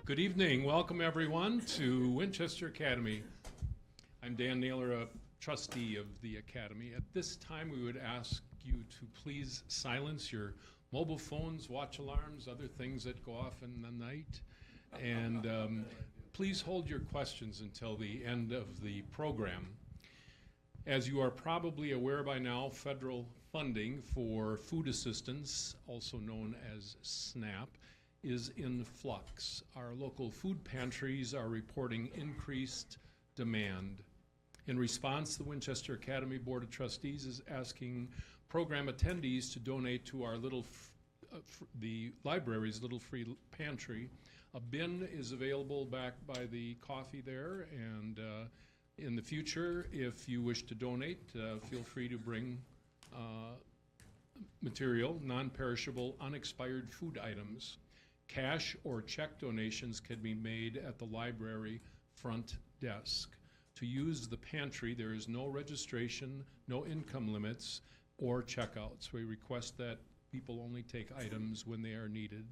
Good evening. Welcome, everyone, to Winchester Academy. I'm Dan Naylor, a trustee of the Academy. At this time, we would ask you to please silence your mobile phones, watch alarms, other things that go off in the night. And please hold your questions until the end of the program. As you are probably aware by now, federal funding for food assistance, also known as SNAP, is in flux. Our local food pantries are reporting increased demand. In response, the Winchester Academy Board of Trustees is asking program attendees to donate to our the library's Little Free Pantry. A bin is available back by the coffee there, and in the future, if you wish to donate, feel free to bring material, non-perishable, unexpired food items. Cash or check donations can be made at the library front desk. To use the pantry, there is no registration, no income limits, or checkouts. We request that people only take items when they are needed.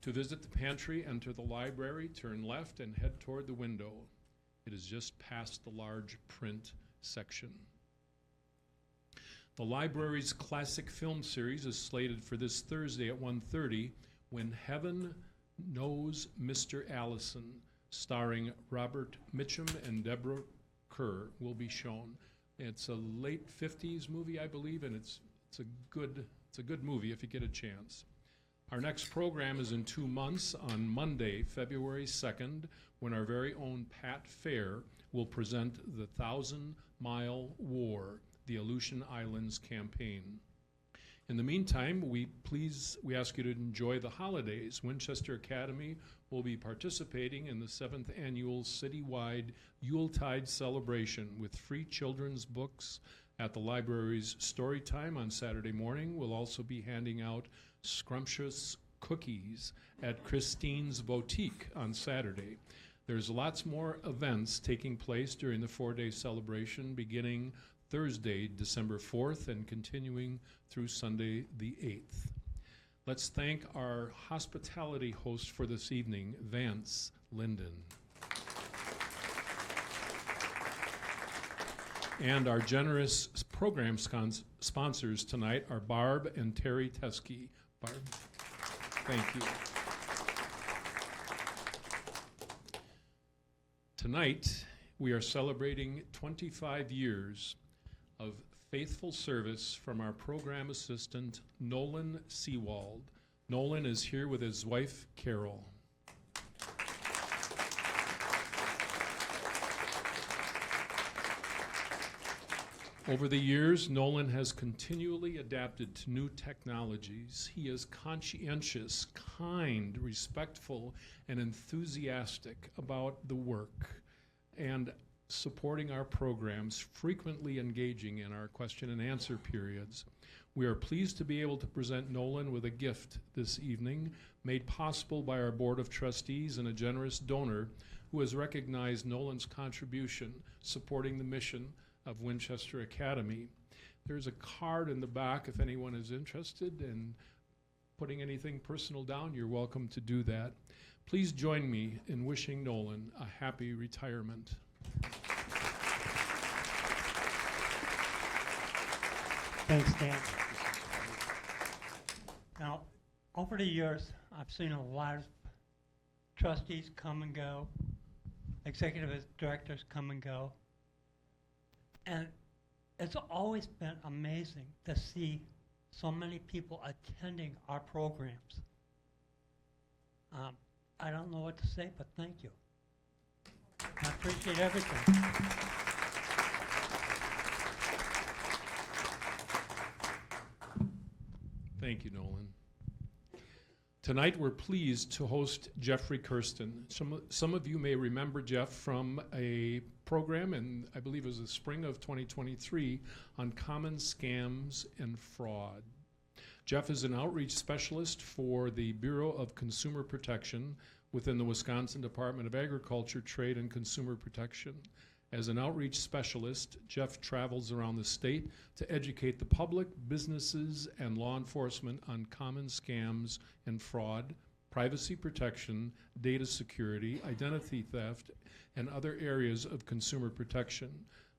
To visit the pantry, enter the library, turn left, and head toward the window. It is just past the large print section. The library's classic film series is slated for this Thursday at 1:30, When Heaven Knows Mr. Allison, starring Robert Mitchum and Deborah Kerr, will be shown. It's a late 50s movie, I believe, and it's a good movie if you get a chance. Our next program is in 2 months on Monday, February 2nd, when our very own Pat Fair will present the 1,000-Mile War, the Aleutian Islands campaign. In the meantime, we ask you to enjoy the holidays. Winchester Academy will be participating in the 7th annual citywide Yuletide celebration with free children's books at the library's story time on Saturday morning. We'll also be handing out scrumptious cookies at Christine's Boutique on Saturday. There's lots more events taking place during the 4-day celebration beginning Thursday, December 4th, and continuing through Sunday, the 8th. Let's thank our hospitality host for this evening, Vance Linden. And our generous program sponsors tonight are Barb and Terry Teskey. Barb, thank you. Tonight, we are celebrating 25 years of faithful service from our program assistant, Nolan Seawald. Nolan is here with his wife, Carol. Over the years, Nolan has continually adapted to new technologies. He is conscientious, kind, respectful, and enthusiastic about the work and supporting our programs, frequently engaging in our question and answer periods. We are pleased to be able to present Nolan with a gift this evening, made possible by our Board of Trustees and a generous donor who has recognized Nolan's contribution supporting the mission of Winchester Academy. There's a card in the back if anyone is interested in putting anything personal down. You're welcome to do that. Please join me in wishing Nolan a happy retirement. Thanks, Dan. Now, over the years, I've seen a lot of trustees come and go, executive directors come and go, and it's always been amazing to see so many people attending our programs. I don't know what to say, but thank you. I appreciate everything. Thank you, Nolan. Tonight we're pleased to host Jeffrey Kirsten. Some of you may remember Jeff from a program in, I believe it was the spring of 2023, on common scams and fraud. Jeff is an outreach specialist for the Bureau of Consumer Protection within the Wisconsin Department of Agriculture, Trade, and Consumer Protection. As an outreach specialist, Jeff travels around the state to educate the public, businesses, and law enforcement on common scams and fraud, privacy protection, data security, identity theft, and other areas of consumer protection.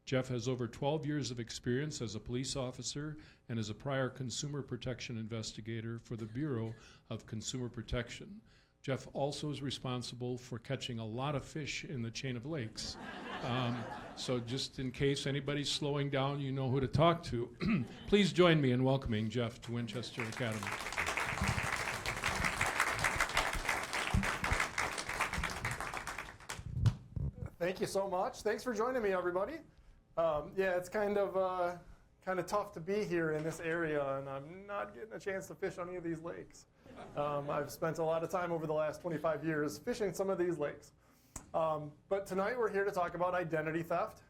Jeff has over 12 years of experience as a police officer and as a prior consumer protection investigator for the Bureau of Consumer Protection. Jeff also is responsible for catching a lot of fish in the chain of lakes. So just in case anybody's slowing down, you know who to talk to. Please join me in welcoming Jeff to Winchester Academy. Thank you so much. Thanks for joining me, everybody. Yeah, it's kind of tough to be here in this area, and I'm not getting a chance to fish on any of these lakes. I've spent a lot of time over the last 25 years fishing some of these lakes. But tonight we're here to talk about identity theft.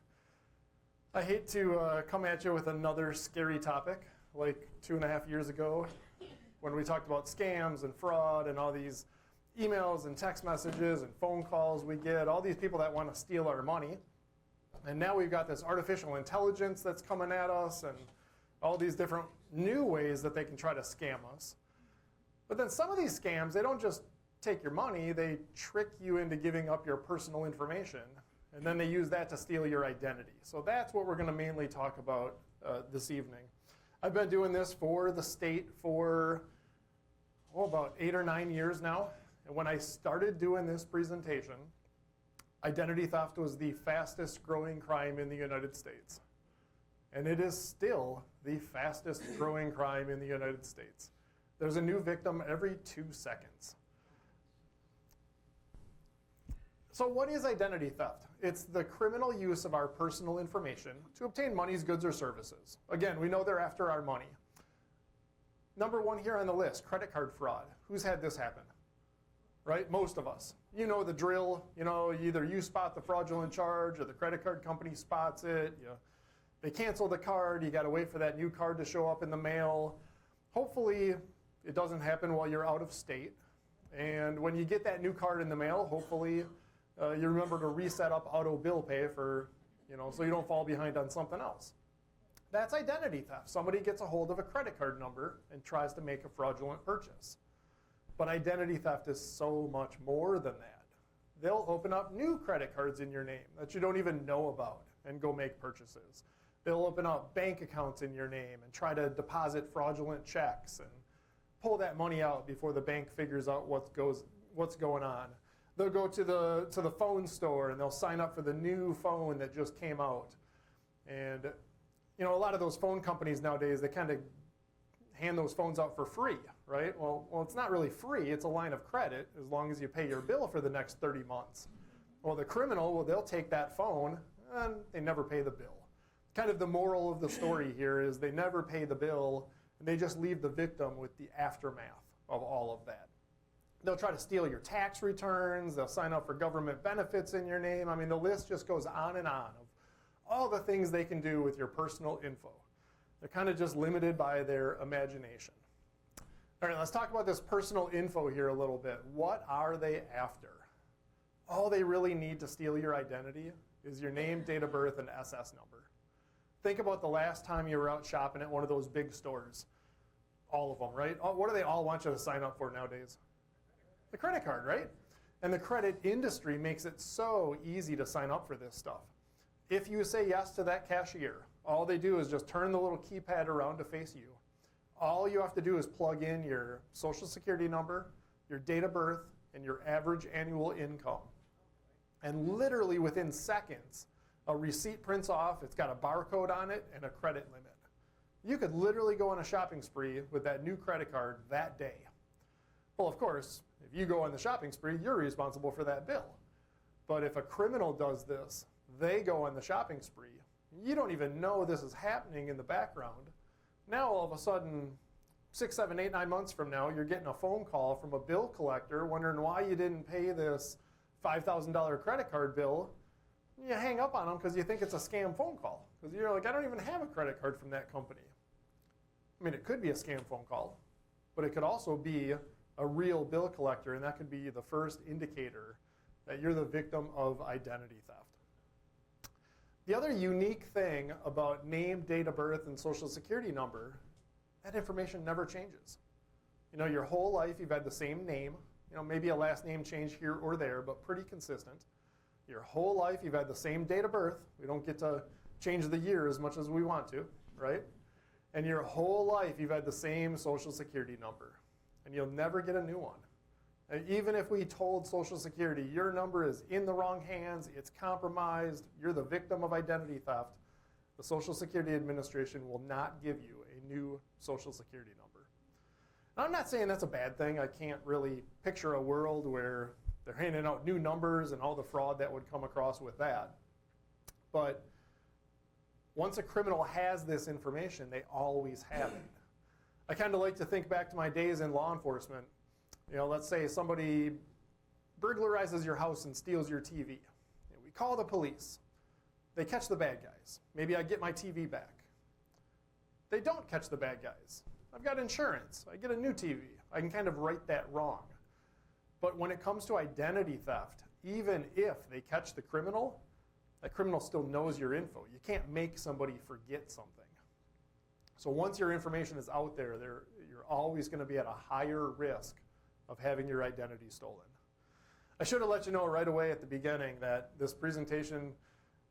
I hate to come at you with another scary topic like 2.5 years ago when we talked about scams and fraud and all these emails and text messages and phone calls we get, all these people that want to steal our money. And now we've got this artificial intelligence that's coming at us and all these different new ways that they can try to scam us. But then some of these scams, they don't just take your money, they trick you into giving up your personal information, and then they use that to steal your identity. So that's what we're going to mainly talk about this evening. I've been doing this for the state for about 8 or 9 years now. And when I started doing this presentation, identity theft was the fastest growing crime in the United States. And it is still the fastest growing crime in the United States. There's a new victim every 2 seconds. So what is identity theft? It's the criminal use of our personal information to obtain monies, goods, or services. Again, we know they're after our money. Number 1 here on the list, credit card fraud. Who's had this happen? Right? Most of us. You know the drill. You know, either you spot the fraudulent charge or the credit card company spots it. They cancel the card. You got to wait for that new card to show up in the mail. Hopefully, it doesn't happen while you're out of state. And when you get that new card in the mail, hopefully you remember to reset up auto bill pay for, so you don't fall behind on something else. That's identity theft. Somebody gets a hold of a credit card number and tries to make a fraudulent purchase. But identity theft is so much more than that. They'll open up new credit cards in your name that you don't even know about and go make purchases. They'll open up bank accounts in your name and try to deposit fraudulent checks and pull that money out before the bank figures out what's going on. They'll go to the phone store and they'll sign up for the new phone that just came out. And a lot of those phone companies nowadays, they kind of hand those phones out for free, right? Well, it's not really free. It's a line of credit as long as you pay your bill for the next 30 months. Well, the criminal, they'll take that phone and they never pay the bill. Kind of the moral of the story here is they never pay the bill and they just leave the victim with the aftermath of all of that. They'll try to steal your tax returns. They'll sign up for government benefits in your name. I mean, the list just goes on and on of all the things they can do with your personal info. They're kind of just limited by their imagination. All right, let's talk about this personal info here a little bit. What are they after? All they really need to steal your identity is your name, date of birth, and SS number. Think about the last time you were out shopping at one of those big stores. All of them, right? What do they all want you to sign up for nowadays? The credit card, right? And the credit industry makes it so easy to sign up for this stuff. If you say yes to that cashier, all they do is just turn the little keypad around to face you. All you have to do is plug in your social security number, your date of birth, and your average annual income. And literally within seconds, a receipt prints off, it's got a barcode on it, and a credit limit. You could literally go on a shopping spree with that new credit card that day. Well, of course, if you go on the shopping spree, you're responsible for that bill. But if a criminal does this, they go on the shopping spree. You don't even know this is happening in the background. Now, all of a sudden, 6, 7, 8, 9 months from now, you're getting a phone call from a bill collector wondering why you didn't pay this $5,000 credit card bill. You hang up on them because you think it's a scam phone call. Because you're like, I don't even have a credit card from that company. I mean, it could be a scam phone call, but it could also be a real bill collector, and that could be the first indicator that you're the victim of identity theft. The other unique thing about name, date of birth, and social security number, that information never changes. Your whole life you've had the same name, maybe a last name change here or there, but pretty consistent. Your whole life, you've had the same date of birth. We don't get to change the year as much as we want to, right? And your whole life, you've had the same Social Security number, and you'll never get a new one. And even if we told Social Security, your number is in the wrong hands, it's compromised, you're the victim of identity theft, the Social Security Administration will not give you a new Social Security number. Now, I'm not saying that's a bad thing. I can't really picture a world where they're handing out new numbers and all the fraud that would come across with that. But once a criminal has this information, they always have it. I kind of like to think back to my days in law enforcement. Let's say somebody burglarizes your house and steals your TV. We call the police. They catch the bad guys. Maybe I get my TV back. They don't catch the bad guys. I've got insurance. I get a new TV. I can kind of right that wrong. But when it comes to identity theft, even if they catch the criminal, that criminal still knows your info. You can't make somebody forget something. So once your information is out there, you're always going to be at a higher risk of having your identity stolen. I should have let you know right away at the beginning that this presentation,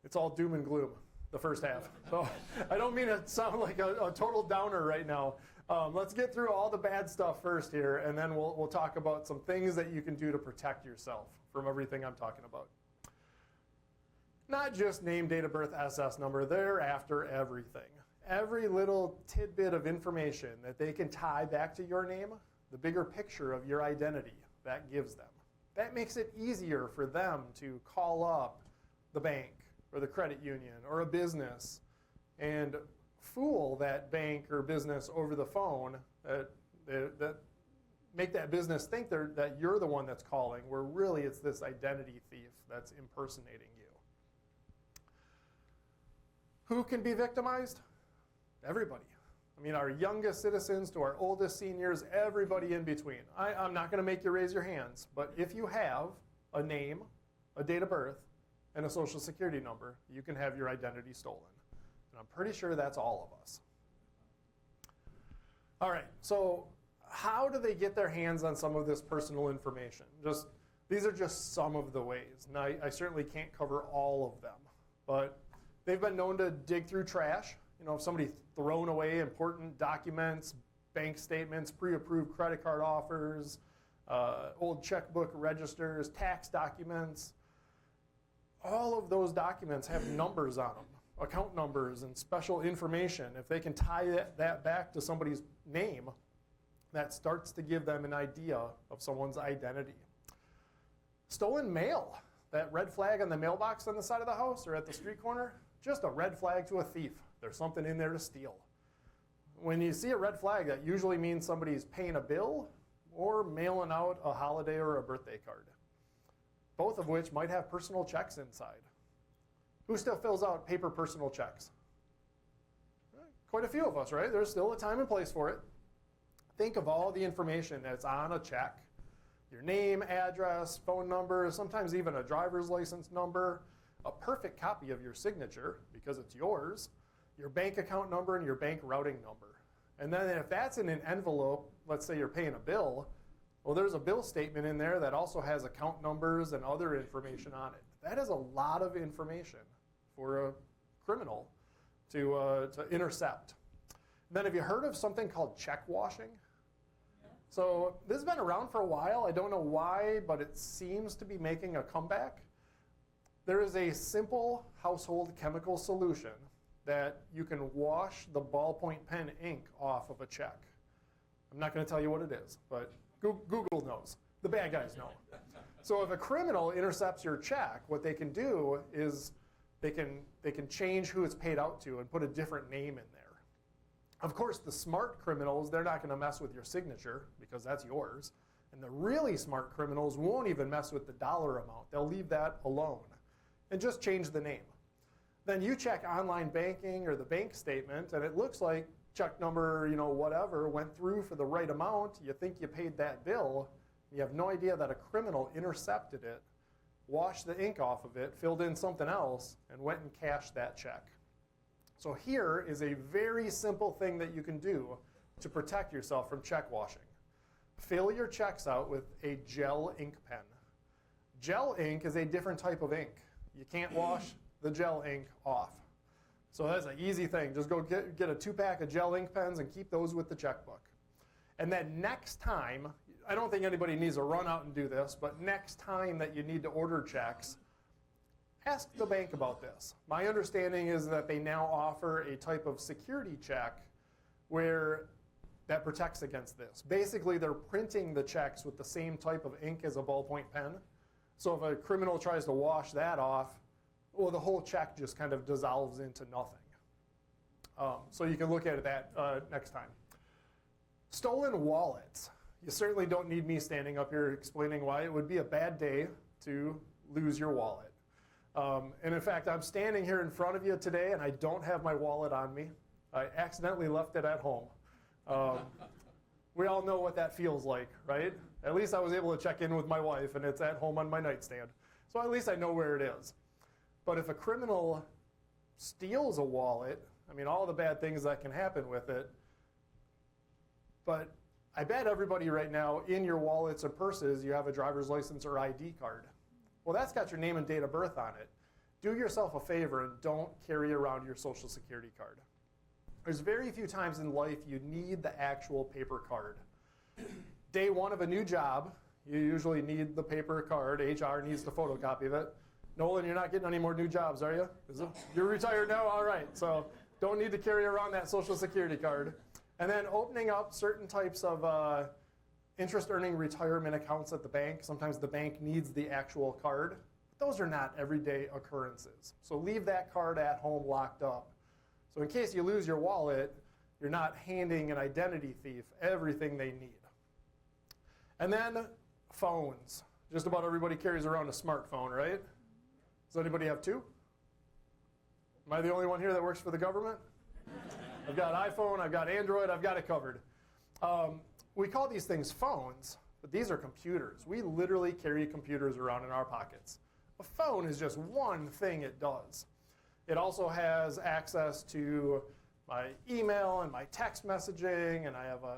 it's all doom and gloom, the first half. So I don't mean to sound like a total downer right now. Let's get through all the bad stuff first here, and then we'll talk about some things that you can do to protect yourself from everything I'm talking about. Not just name, date of birth, SS number, they're after everything. Every little tidbit of information that they can tie back to your name, the bigger picture of your identity, that gives them. That makes it easier for them to call up the bank or the credit union or a business and fool that bank or business over the phone that make that business think that you're the one that's calling, where really it's this identity thief that's impersonating you. Who can be victimized? Everybody. I mean, our youngest citizens to our oldest seniors, everybody in between. I'm not going to make you raise your hands, but if you have a name, a date of birth, and a Social Security number, you can have your identity stolen. And I'm pretty sure that's all of us. All right, so how do they get their hands on some of this personal information? These are just some of the ways. Now, I certainly can't cover all of them, but they've been known to dig through trash. If somebody's thrown away important documents, bank statements, pre-approved credit card offers, old checkbook registers, tax documents, all of those documents have numbers on them, account numbers and special information. If they can tie that back to somebody's name, that starts to give them an idea of someone's identity. Stolen mail, that red flag on the mailbox on the side of the house or at the street corner, just a red flag to a thief. There's something in there to steal. When you see a red flag, that usually means somebody's paying a bill or mailing out a holiday or a birthday card, both of which might have personal checks inside. Who still fills out paper personal checks? Quite a few of us, right? There's still a time and place for it. Think of all the information that's on a check. Your name, address, phone number, sometimes even a driver's license number, a perfect copy of your signature because it's yours, your bank account number and your bank routing number. And then if that's in an envelope, let's say you're paying a bill, well, there's a bill statement in there that also has account numbers and other information on it. That is a lot of information for a criminal to intercept. And then have you heard of something called check washing? So this has been around for a while. I don't know why, but it seems to be making a comeback. There is a simple household chemical solution that you can wash the ballpoint pen ink off of a check. I'm not going to tell you what it is, but Google knows. The bad guys know. So if a criminal intercepts your check, what they can do is they can change who it's paid out to and put a different name in there. Of course, the smart criminals, they're not going to mess with your signature because that's yours. And the really smart criminals won't even mess with the dollar amount. They'll leave that alone and just change the name. Then you check online banking or the bank statement, and it looks like check number, whatever, went through for the right amount. You think you paid that bill. You have no idea that a criminal intercepted it, washed the ink off of it, filled in something else, and went and cashed that check. So here is a very simple thing that you can do to protect yourself from check washing. fill your checks out with a gel ink pen. Gel ink is a different type of ink. You can't wash the gel ink off. So that's an easy thing. Just go get a 2-pack of gel ink pens and keep those with the checkbook. And then next time, I don't think anybody needs to run out and do this, but next time that you need to order checks, ask the bank about this. My understanding is that they now offer a type of security check where that protects against this. Basically, they're printing the checks with the same type of ink as a ballpoint pen. So if a criminal tries to wash that off, well, the whole check just kind of dissolves into nothing. So you can look at that next time. Stolen wallets. You certainly don't need me standing up here explaining why it would be a bad day to lose your wallet. And in fact, I'm standing here in front of you today and I don't have my wallet on me. I accidentally left it at home. We all know what that feels like, right? At least I was able to check in with my wife and it's at home on my nightstand. So at least I know where it is. But if a criminal steals a wallet, I mean, all the bad things that can happen with it, but I bet everybody right now in your wallets or purses, you have a driver's license or ID card. Well, that's got your name and date of birth on it. Do yourself a favor and don't carry around your social security card. There's very few times in life you need the actual paper card. Day one of a new job, you usually need the paper card. HR needs the photocopy of it. Nolan, you're not getting any more new jobs, are you? You're retired now? All right. So don't need to carry around that social security card. And then opening up certain types of interest-earning retirement accounts at the bank. Sometimes the bank needs the actual card. But those are not everyday occurrences. So leave that card at home locked up. So in case you lose your wallet, you're not handing an identity thief everything they need. And then phones. Just about everybody carries around a smartphone, right? Does anybody have two? Am I the only one here that works for the government? I've got iPhone, I've got Android, I've got it covered. We call these things phones, but these are computers. We literally carry computers around in our pockets. A phone is just one thing it does. It also has access to my email and my text messaging, and I have a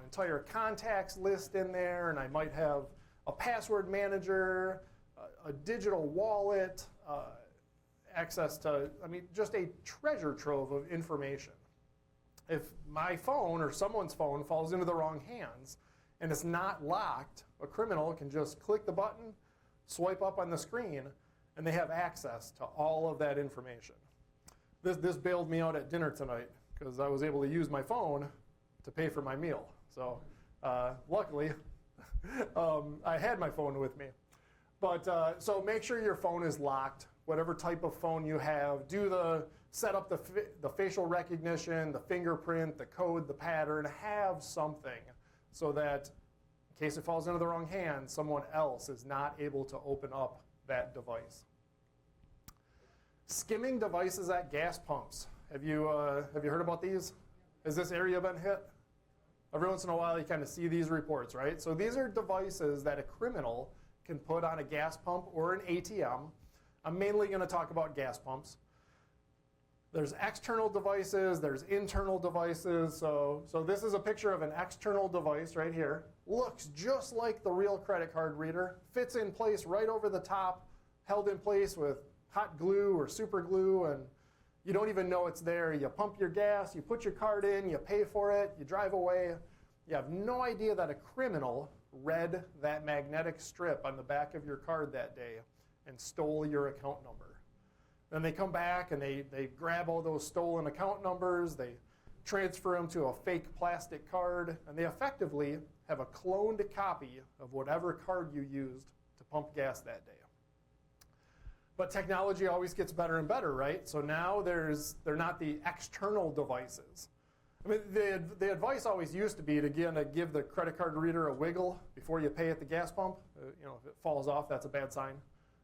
entire contacts list in there, and I might have a password manager, a digital wallet, access to, just a treasure trove of information. If my phone or someone's phone falls into the wrong hands and it's not locked, a criminal can just click the button, swipe up on the screen, and they have access to all of that information. This bailed me out at dinner tonight because I was able to use my phone to pay for my meal. So luckily, I had my phone with me. But so make sure your phone is locked, whatever type of phone you have. Set up the facial recognition, the fingerprint, the code, the pattern. Have something so that in case it falls into the wrong hands, someone else is not able to open up that device. Skimming devices at gas pumps. Have you heard about these? Has this area been hit? Every once in a while you kind of see these reports, right? So these are devices that a criminal can put on a gas pump or an ATM. I'm mainly going to talk about gas pumps. There's external devices, there's internal devices. So this is a picture of an external device right here. Looks just like the real credit card reader. Fits in place right over the top, held in place with hot glue or super glue, and you don't even know it's there. You pump your gas, you put your card in, you pay for it, you drive away. You have no idea that a criminal read that magnetic strip on the back of your card that day and stole your account number. Then they come back and they grab all those stolen account numbers, they transfer them to a fake plastic card, and they effectively have a cloned copy of whatever card you used to pump gas that day. But technology always gets better and better, right? So now they're not the external devices. I mean, the advice always used to be to give the credit card reader a wiggle before you pay at the gas pump. If it falls off, that's a bad sign.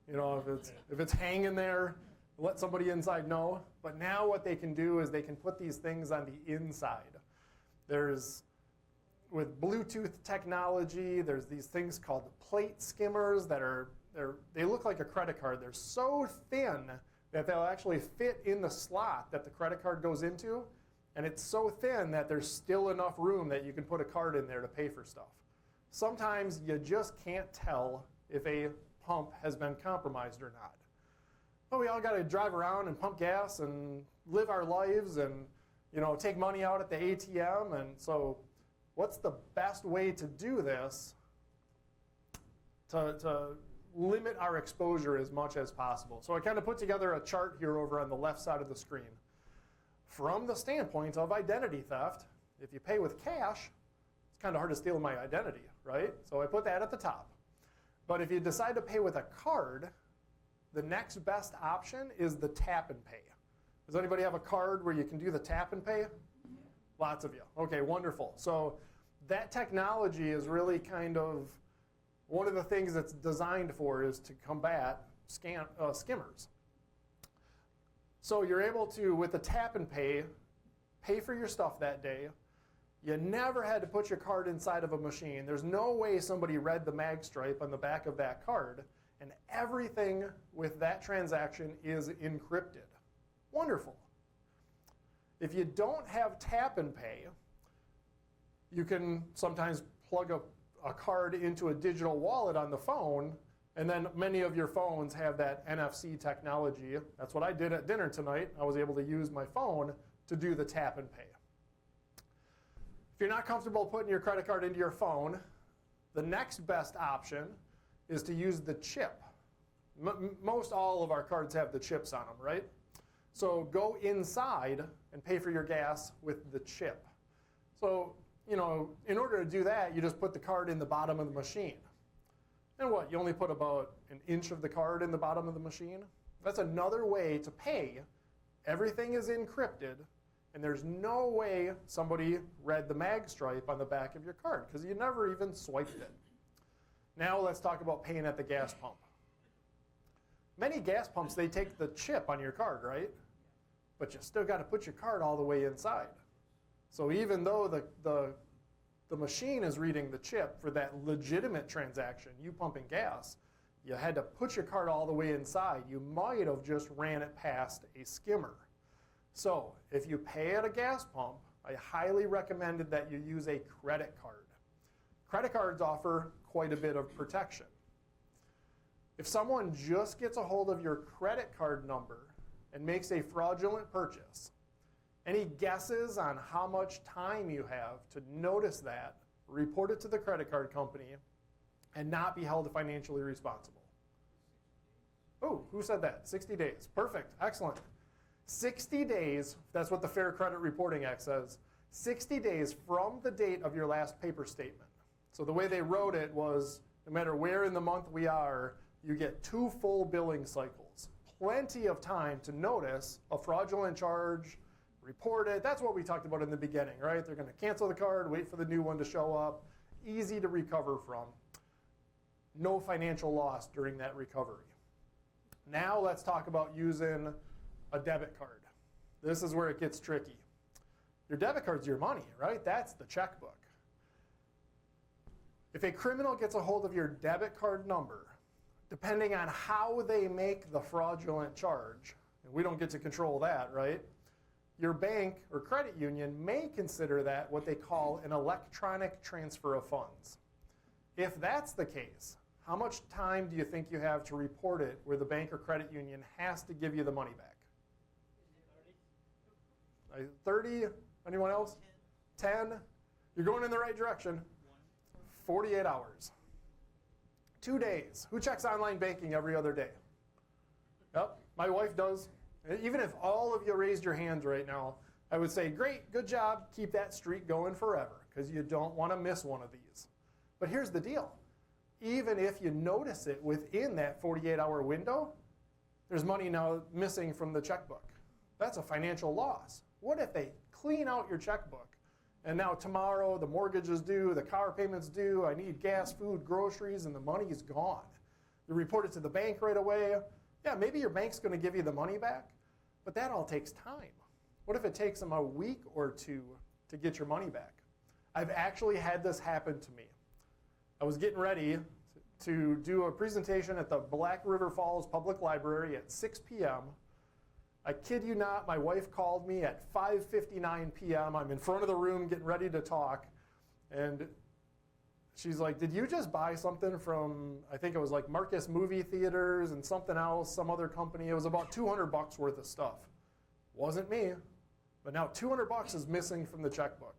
If it's hanging there, let somebody inside know. But now what they can do is they can put these things on the inside. With Bluetooth technology, there's these things called plate skimmers that they look like a credit card. They're so thin that they'll actually fit in the slot that the credit card goes into, and it's so thin that there's still enough room that you can put a card in there to pay for stuff. sometimes you just can't tell if a pump has been compromised or not. But we all got to drive around and pump gas and live our lives and, take money out at the ATM. And so what's the best way to do this to limit our exposure as much as possible? So I kind of put together a chart here over on the left side of the screen. From the standpoint of identity theft, if you pay with cash, it's kind of hard to steal my identity, right? So I put that at the top. But if you decide to pay with a card, the next best option is the tap and pay. Does anybody have a card where you can do the tap and pay? Lots of you. Okay, wonderful. So that technology is really kind of one of the things it's designed for is to combat skimmers. So you're able to, with the tap and pay for your stuff that day. You never had to put your card inside of a machine. There's no way somebody read the mag stripe on the back of that card, and everything with that transaction is encrypted. Wonderful. If you don't have tap and pay, you can sometimes plug a card into a digital wallet on the phone, and then many of your phones have that NFC technology. That's what I did at dinner tonight. I was able to use my phone to do the tap and pay. If you're not comfortable putting your credit card into your phone, the next best option is to use the chip. Most all of our cards have the chips on them, right? So go inside and pay for your gas with the chip. So, in order to do that, you just put the card in the bottom of the machine. And what, you only put about an inch of the card in the bottom of the machine? That's another way to pay. Everything is encrypted, and there's no way somebody read the mag stripe on the back of your card because you never even swiped it. Now let's talk about paying at the gas pump. Many gas pumps, they take the chip on your card, right? But you still got to put your card all the way inside. So even though the machine is reading the chip for that legitimate transaction, you pumping gas, you had to put your card all the way inside. You might have just ran it past a skimmer. So if you pay at a gas pump, I highly recommend that you use a credit card. Credit cards offer quite a bit of protection. If someone just gets a hold of your credit card number and makes a fraudulent purchase, any guesses on how much time you have to notice that, report it to the credit card company, and not be held financially responsible? Oh, who said that? 60 days. Perfect. Excellent. 60 days, that's what the Fair Credit Reporting Act says, 60 days from the date of your last paper statement. So the way they wrote it was, no matter where in the month we are, you get 2 full billing cycles. Plenty of time to notice a fraudulent charge, report it. That's what we talked about in the beginning, right? They're going to cancel the card, wait for the new one to show up. Easy to recover from. No financial loss during that recovery. Now let's talk about using a debit card. This is where it gets tricky. Your debit card's your money, right? That's the checkbook. If a criminal gets a hold of your debit card number, depending on how they make the fraudulent charge, and we don't get to control that, right? Your bank or credit union may consider that what they call an electronic transfer of funds. If that's the case, how much time do you think you have to report it where the bank or credit union has to give you the money back? 30? Anyone else? 10? You're going in the right direction. 48 hours. 2 days. Who checks online banking every other day? Yep, my wife does. Even if all of you raised your hands right now, I would say, great, good job, keep that streak going forever, because you don't want to miss one of these. But here's the deal. Even if you notice it within that 48-hour window, there's money now missing from the checkbook. That's a financial loss. What if they clean out your checkbook, and now tomorrow the mortgage is due, the car payment's due, I need gas, food, groceries, and the money is gone? You report it to the bank right away. Yeah, maybe your bank's going to give you the money back, but that all takes time. What if it takes them a week or two to get your money back? I've actually had this happen to me. I was getting ready to do a presentation at the Black River Falls Public Library at 6 p.m. I kid you not, my wife called me at 5:59 p.m. I'm in front of the room getting ready to talk, and she's like, did you just buy something from, I think it was like Marcus Movie Theaters and something else, some other company. It was about $200 worth of stuff. Wasn't me, but now $200 is missing from the checkbook.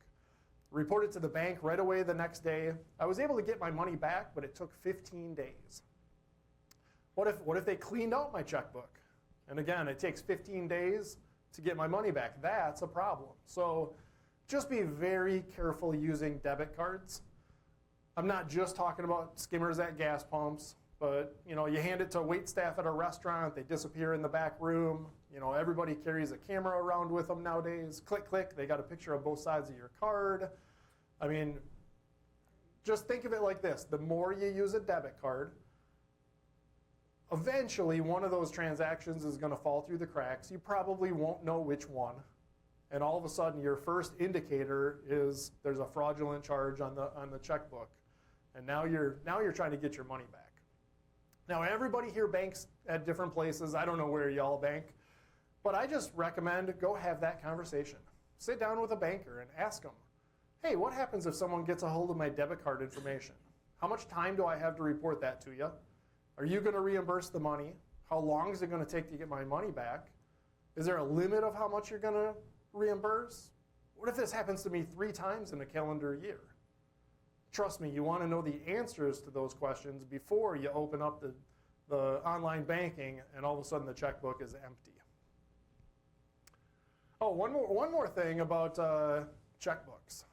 Reported to the bank right away the next day. I was able to get my money back, but it took 15 days. What if they cleaned out my checkbook? And again, it takes 15 days to get my money back. That's a problem. So just be very careful using debit cards. I'm not just talking about skimmers at gas pumps, but you hand it to wait staff at a restaurant, they disappear in the back room. Everybody carries a camera around with them nowadays. Click, click, they got a picture of both sides of your card. I mean, just think of it like this. The more you use a debit card, eventually one of those transactions is going to fall through the cracks. You probably won't know which one. And all of a sudden your first indicator is there's a fraudulent charge on the checkbook. And now you're trying to get your money back. Now everybody here banks at different places. I don't know where y'all bank, but I just recommend go have that conversation. Sit down with a banker and ask them, hey, what happens if someone gets a hold of my debit card information? How much time do I have to report that to you? Are you going to reimburse the money? How long is it going to take to get my money back? Is there a limit of how much you're going to reimburse? What if this happens to me 3 times in a calendar year? Trust me, you want to know the answers to those questions before you open up the online banking and all of a sudden the checkbook is empty. Oh, one more thing about checkbooks.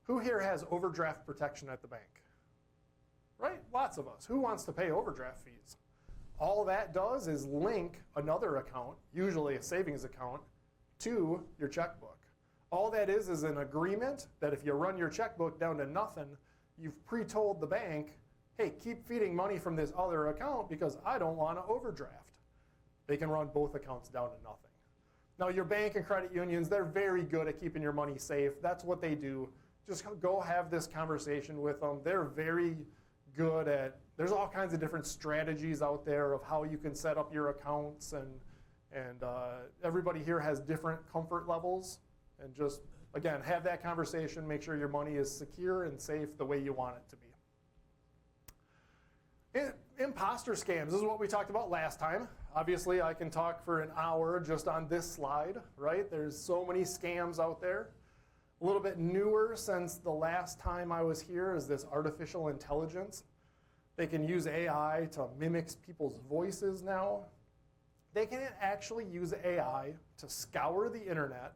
Who here has overdraft protection at the bank? Right? Lots of us. Who wants to pay overdraft fees? All that does is link another account, usually a savings account, to your checkbook. All that is an agreement that if you run your checkbook down to nothing, you've pre-told the bank, hey, keep feeding money from this other account because I don't want to overdraft. They can run both accounts down to nothing. Now your bank and credit unions, they're very good at keeping your money safe. That's what they do. Just go have this conversation with them. They're very good at, there's all kinds of different strategies out there of how you can set up your accounts, and everybody here has different comfort levels. And just, again, have that conversation, make sure your money is secure and safe the way you want it to be. Imposter scams, this is what we talked about last time. Obviously, I can talk for an hour just on this slide, right? There's so many scams out there. A little bit newer since the last time I was here is this artificial intelligence. They can use AI to mimic people's voices now. They can actually use AI to scour the internet,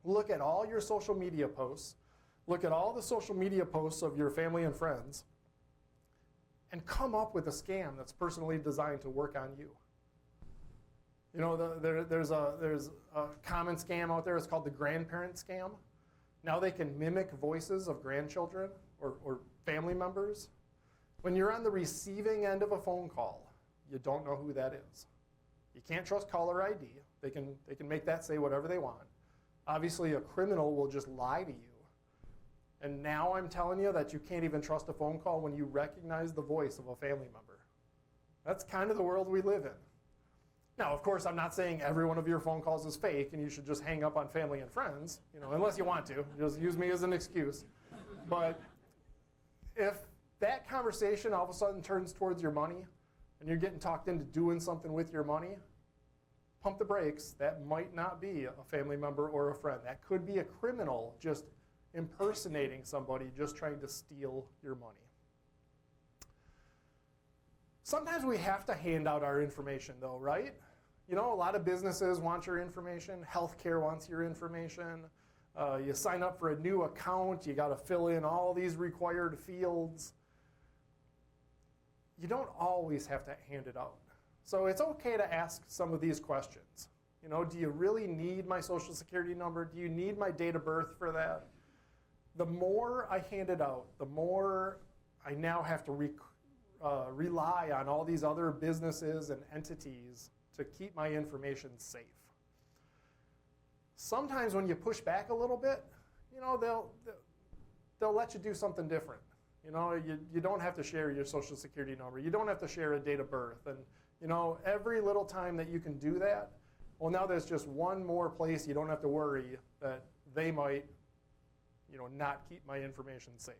look at all your social media posts, look at all the social media posts of your family and friends, and come up with a scam that's personally designed to work on you. There's a common scam out there. It's called the grandparent scam. Now they can mimic voices of grandchildren or family members. When you're on the receiving end of a phone call, you don't know who that is. You can't trust caller ID. They can make that say whatever they want. Obviously, a criminal will just lie to you. And now I'm telling you that you can't even trust a phone call when you recognize the voice of a family member. That's kind of the world we live in. Now, of course, I'm not saying every one of your phone calls is fake and you should just hang up on family and friends, unless you want to. Just use me as an excuse. But if that conversation all of a sudden turns towards your money and you're getting talked into doing something with your money, pump the brakes. That might not be a family member or a friend. That could be a criminal just impersonating somebody, just trying to steal your money. Sometimes we have to hand out our information though, right? A lot of businesses want your information. Healthcare wants your information. You sign up for a new account. You got to fill in all these required fields. You don't always have to hand it out. So it's okay to ask some of these questions. Do you really need my social security number? Do you need my date of birth for that? The more I hand it out, the more I now have to rely on all these other businesses and entities to keep my information safe. Sometimes when you push back a little bit, they'll let you do something different. You don't have to share your social security number. You don't have to share a date of birth. And every little time that you can do that, well, now there's just one more place you don't have to worry that they might not keep my information safe.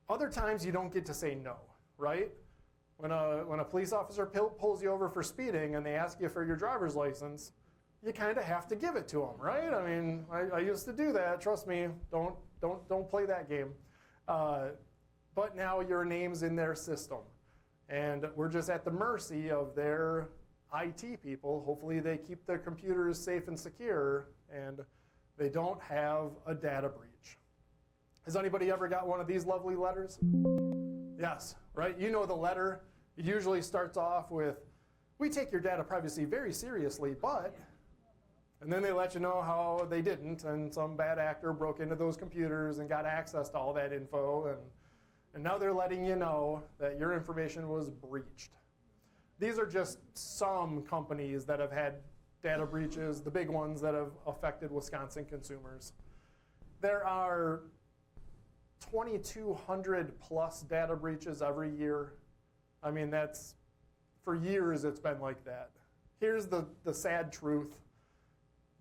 Other times you don't get to say no, right? When a police officer pulls you over for speeding and they ask you for your driver's license, you kind of have to give it to them, right? I mean, I used to do that. Trust me, don't play that game. But now your name's in their system, and we're just at the mercy of their IT people. Hopefully they keep their computers safe and secure, and they don't have a data breach. Has anybody ever got one of these lovely letters? Yes, right? You know the letter. It usually starts off with, "We take your data privacy very seriously, but..." And then they let you know how they didn't, and some bad actor broke into those computers and got access to all that info, and now they're letting you know that your information was breached. These are just some companies that have had data breaches, the big ones that have affected Wisconsin consumers. There are 2,200 plus data breaches every year. I mean, for years it's been like that. Here's the sad truth.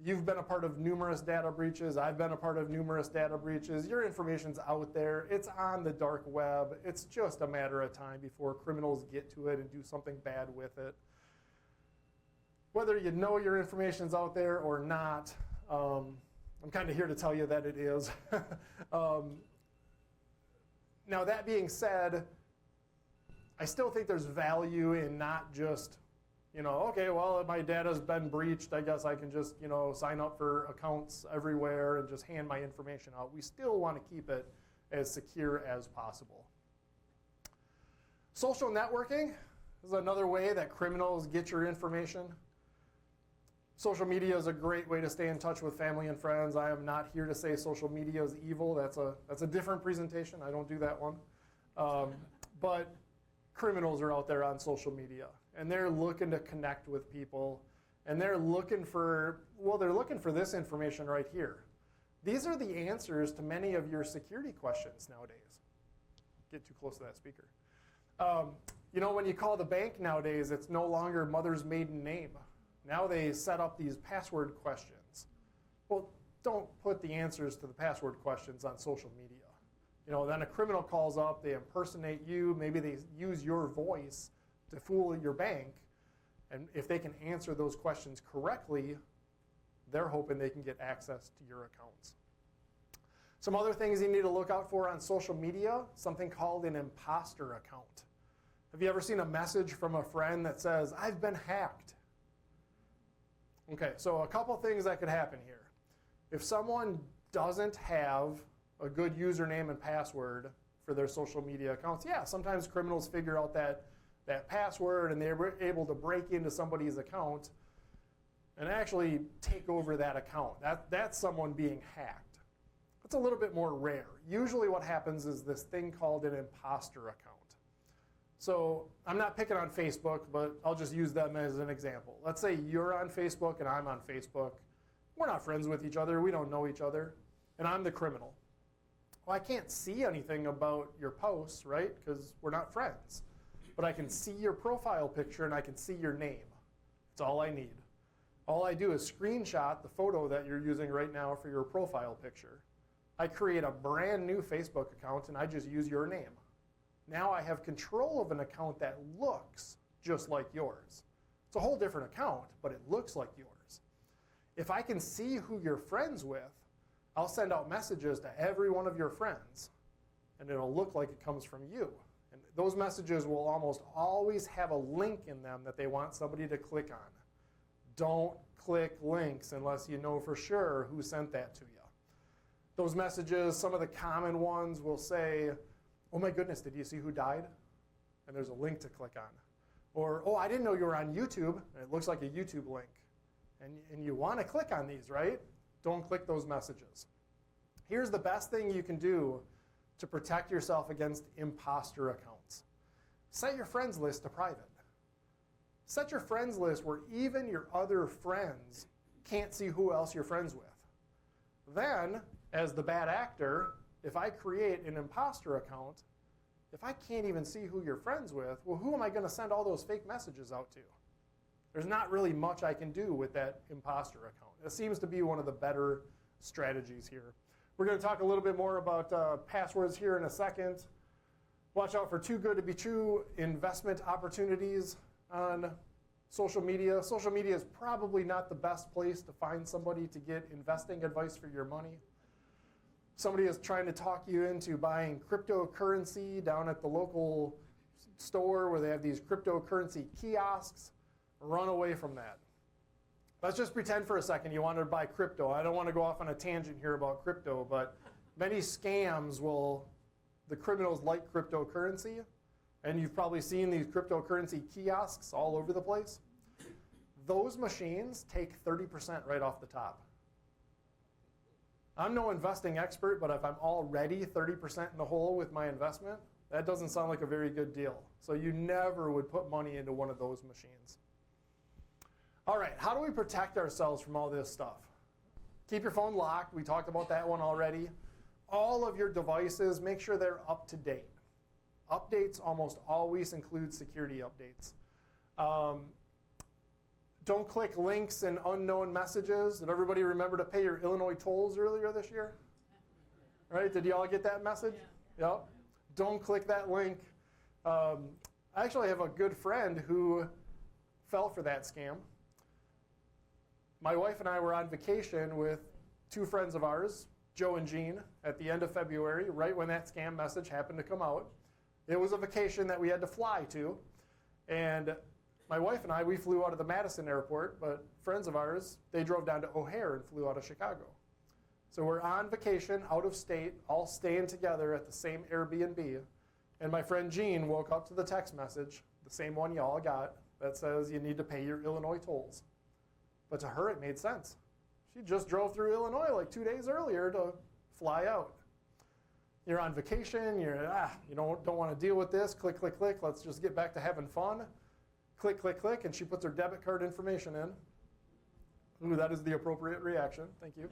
You've been a part of numerous data breaches. I've been a part of numerous data breaches. Your information's out there. It's on the dark web. It's just a matter of time before criminals get to it and do something bad with it. Whether you know your information's out there or not, I'm kind of here to tell you that it is. Now, that being said, I still think there's value in not just, okay, well, my data's been breached. I guess I can just, sign up for accounts everywhere and just hand my information out. We still want to keep it as secure as possible. Social networking is another way that criminals get your information. Social media is a great way to stay in touch with family and friends. I am not here to say social media is evil. That's a different presentation. I don't do that one. But criminals are out there on social media, and they're looking to connect with people, and they're looking for this information right here. These are the answers to many of your security questions nowadays. Get too close to that speaker. When you call the bank nowadays, it's no longer mother's maiden name. Now they set up these password questions. Well, don't put the answers to the password questions on social media. Then a criminal calls up, they impersonate you, maybe they use your voice to fool your bank, and if they can answer those questions correctly, they're hoping they can get access to your accounts. Some other things you need to look out for on social media, something called an imposter account. Have you ever seen a message from a friend that says, "I've been hacked"? Okay, so a couple things that could happen here. If someone doesn't have a good username and password for their social media accounts, sometimes criminals figure out that password and they're able to break into somebody's account and actually take over that account. That's someone being hacked. It's a little bit more rare. Usually what happens is this thing called an imposter account. So I'm not picking on Facebook, but I'll just use them as an example. Let's say you're on Facebook and I'm on Facebook. We're not friends with each other. We don't know each other. And I'm the criminal. Well, I can't see anything about your posts, right? Because we're not friends. But I can see your profile picture and I can see your name. That's all I need. All I do is screenshot the photo that you're using right now for your profile picture. I create a brand new Facebook account and I just use your name. Now I have control of an account that looks just like yours. It's a whole different account, but it looks like yours. If I can see who you're friends with, I'll send out messages to every one of your friends, and it'll look like it comes from you. And those messages will almost always have a link in them that they want somebody to click on. Don't click links unless you know for sure who sent that to you. Those messages, some of the common ones will say, "Oh my goodness, did you see who died?" And there's a link to click on. Or, "Oh, I didn't know you were on YouTube," and it looks like a YouTube link. And you want to click on these, right? Don't click those messages. Here's the best thing you can do to protect yourself against imposter accounts. Set your friends list to private. Set your friends list where even your other friends can't see who else you're friends with. Then, as the bad actor, if I create an imposter account, if I can't even see who you're friends with, well, who am I going to send all those fake messages out to? There's not really much I can do with that imposter account. It seems to be one of the better strategies here. We're going to talk a little bit more about passwords here in a second. Watch out for too good to be true investment opportunities on social media. Social media is probably not the best place to find somebody to get investing advice for your money. Somebody is trying to talk you into buying cryptocurrency down at the local store where they have these cryptocurrency kiosks. Run away from that. Let's just pretend for a second you wanted to buy crypto. I don't want to go off on a tangent here about crypto, but many scams the criminals like cryptocurrency, and you've probably seen these cryptocurrency kiosks all over the place. Those machines take 30% right off the top. I'm no investing expert, but if I'm already 30% in the hole with my investment, that doesn't sound like a very good deal. So you never would put money into one of those machines. All right, how do we protect ourselves from all this stuff? Keep your phone locked. We talked about that one already. All of your devices, make sure they're up to date. Updates almost always include security updates. Don't click links in unknown messages. Did everybody remember to pay your Illinois tolls earlier this year? Right? Did you all get that message? Yeah. Yep. Don't click that link. I actually have a good friend who fell for that scam. My wife and I were on vacation with two friends of ours, Joe and Jean, at the end of February, right when that scam message happened to come out. It was a vacation that we had to fly to, and my wife and I, we flew out of the Madison airport, but friends of ours, they drove down to O'Hare and flew out of Chicago. So we're on vacation, out of state, all staying together at the same Airbnb, and my friend Jean woke up to the text message, the same one y'all got, that says you need to pay your Illinois tolls. But to her, it made sense. She just drove through Illinois like 2 days earlier to fly out. You're on vacation, you don't want to deal with this, click, click, click, let's just get back to having fun. Click, click, click, and she puts her debit card information in. Ooh, that is the appropriate reaction, thank you.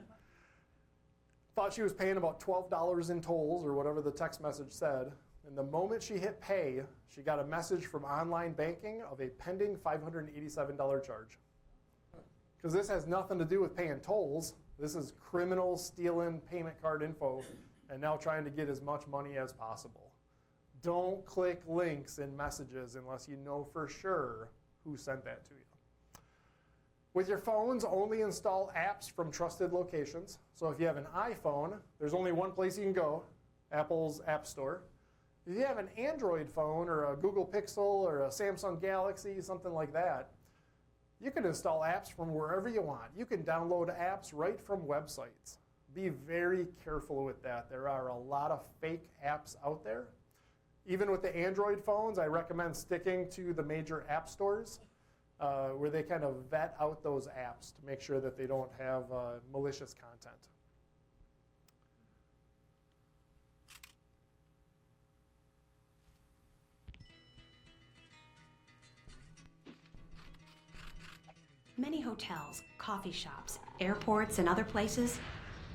Thought she was paying about $12 in tolls or whatever the text message said. And the moment she hit pay, she got a message from online banking of a pending $587 charge. Because this has nothing to do with paying tolls. This is criminals stealing payment card info and now trying to get as much money as possible. Don't click links in messages unless you know for sure who sent that to you. With your phones, only install apps from trusted locations. So if you have an iPhone, there's only one place you can go, Apple's App Store. If you have an Android phone or a Google Pixel or a Samsung Galaxy, something like that, you can install apps from wherever you want. You can download apps right from websites. Be very careful with that. There are a lot of fake apps out there. Even with the Android phones, I recommend sticking to the major app stores where they kind of vet out those apps to make sure that they don't have malicious content. Many hotels, coffee shops, airports, and other places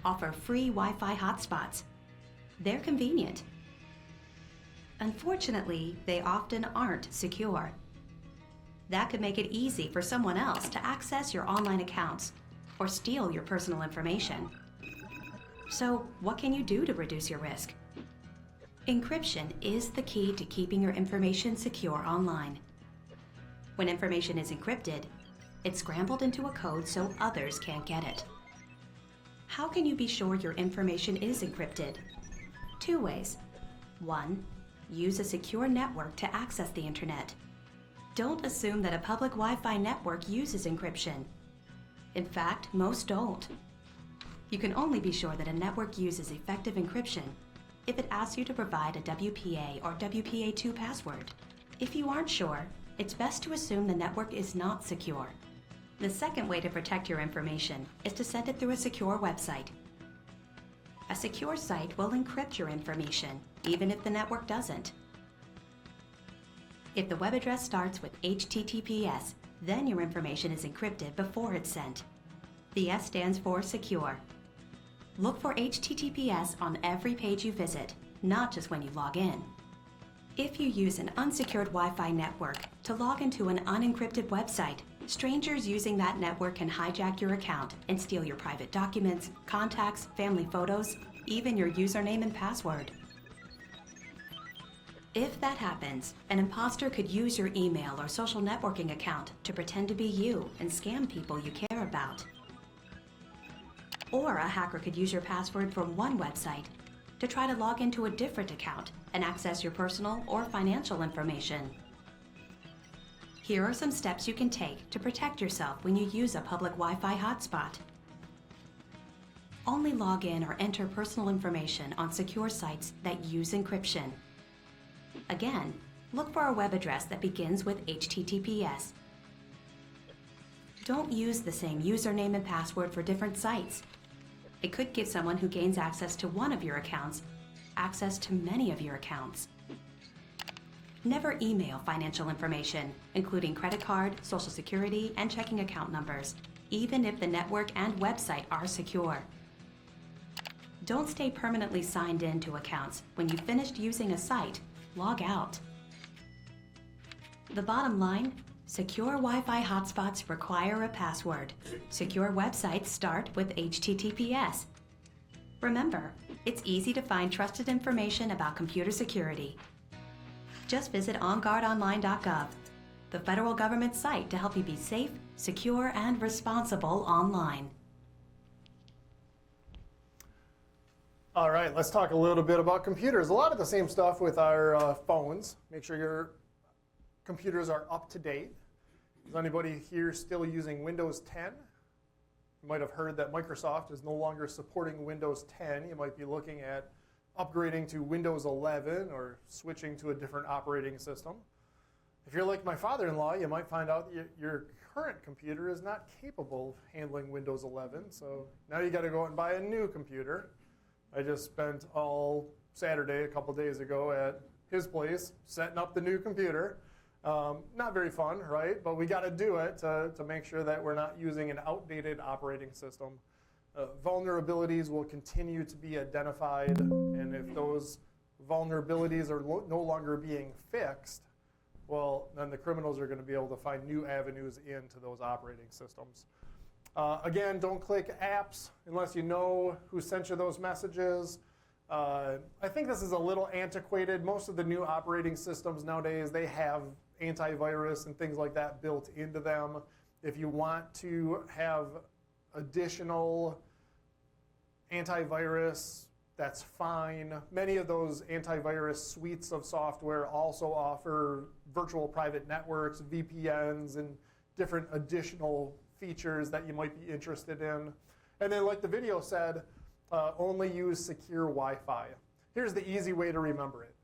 offer free Wi-Fi hotspots. They're convenient. Unfortunately, they often aren't secure. That could make it easy for someone else to access your online accounts or steal your personal information. So, what can you do to reduce your risk? Encryption is the key to keeping your information secure online. When information is encrypted, it's scrambled into a code so others can't get it. How can you be sure your information is encrypted? 2 ways. 1, use a secure network to access the internet. Don't assume that a public Wi-Fi network uses encryption. In fact, most don't. You can only be sure that a network uses effective encryption if it asks you to provide a WPA or WPA2 password. If you aren't sure, it's best to assume the network is not secure. The second way to protect your information is to send it through a secure website. A secure site will encrypt your information, even if the network doesn't. If the web address starts with HTTPS, then your information is encrypted before it's sent. The S stands for secure. Look for HTTPS on every page you visit, not just when you log in. If you use an unsecured Wi-Fi network to log into an unencrypted website, strangers using that network can hijack your account and steal your private documents, contacts, family photos, even your username and password. If that happens, an imposter could use your email or social networking account to pretend to be you and scam people you care about. Or a hacker could use your password from one website to try to log into a different account and access your personal or financial information. Here are some steps you can take to protect yourself when you use a public Wi-Fi hotspot. Only log in or enter personal information on secure sites that use encryption. Again, look for a web address that begins with HTTPS. Don't use the same username and password for different sites. It could give someone who gains access to one of your accounts access to many of your accounts. Never email financial information, including credit card, social security, and checking account numbers, even if the network and website are secure. Don't stay permanently signed in to accounts. When you've finished using a site, log out. The bottom line, secure Wi-Fi hotspots require a password. Secure websites start with HTTPS. Remember, it's easy to find trusted information about computer security. Just visit onguardonline.gov, the federal government site to help you be safe, secure, and responsible online. All right, let's talk a little bit about computers. A lot of the same stuff with our phones. Make sure your computers are up to date. Is anybody here still using Windows 10? You might have heard that Microsoft is no longer supporting Windows 10. You might be looking at upgrading to Windows 11 or switching to a different operating system. If you're like my father-in-law, you might find out that your current computer is not capable of handling Windows 11. So now you got to go out and buy a new computer. I just spent all Saturday, a couple days ago, at his place setting up the new computer. Not very fun, right? But we got to do it to make sure that we're not using an outdated operating system. Vulnerabilities will continue to be identified, and if those vulnerabilities are no longer being fixed, well, then the criminals are going to be able to find new avenues into those operating systems. Again, don't click apps unless you know who sent you those messages. I think this is a little antiquated. Most of the new operating systems nowadays, they have antivirus and things like that built into them. If you want to have additional antivirus, that's fine. Many of those antivirus suites of software also offer virtual private networks, VPNs, and different additional features that you might be interested in. And then like the video said, only use secure Wi-Fi. Here's the easy way to remember it.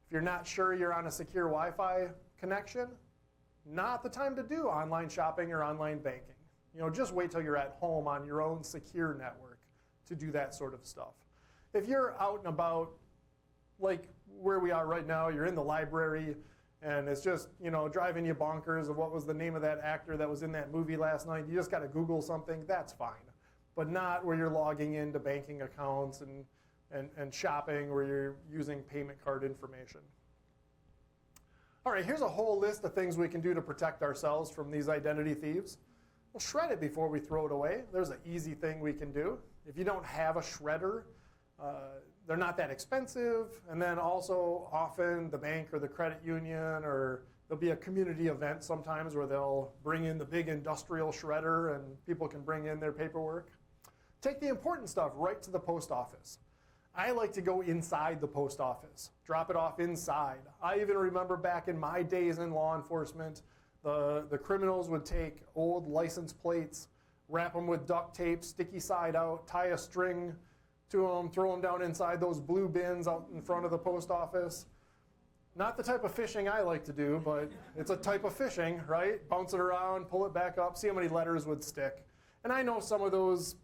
If you're not sure you're on a secure Wi-Fi connection, not the time to do online shopping or online banking. You know, just wait till you're at home on your own secure network to do that sort of stuff. If you're out and about, like where we are right now, you're in the library, and it's just, you know, driving you bonkers of what was the name of that actor that was in that movie last night. You just got to Google something, that's fine. But not where you're logging into banking accounts and shopping where you're using payment card information. All right, here's a whole list of things we can do to protect ourselves from these identity thieves. We'll shred it before we throw it away. There's an easy thing we can do. If you don't have a shredder, they're not that expensive, and then also often the bank or the credit union, or there'll be a community event sometimes where they'll bring in the big industrial shredder and people can bring in their paperwork. Take the important stuff right to the post office. I like to go inside the post office, drop it off inside. I even remember back in my days in law enforcement, the criminals would take old license plates, wrap them with duct tape, sticky side out, tie a string to them, throw them down inside those blue bins out in front of the post office. Not the type of fishing I like to do, but it's a type of fishing, right? Bounce it around, pull it back up, see how many letters would stick. And I know some of those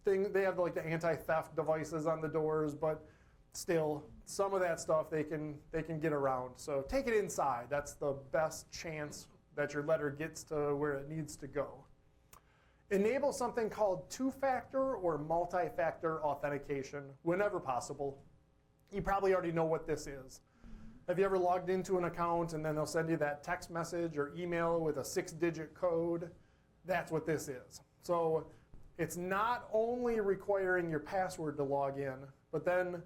things, they have like the anti-theft devices on the doors, but still, some of that stuff they can get around. So take it inside. That's the best chance that your letter gets to where it needs to go. Enable something called two-factor or multi-factor authentication whenever possible. You probably already know what this is. Have you ever logged into an account and then they'll send you that text message or email with a 6-digit code? That's what this is. So it's not only requiring your password to log in, but then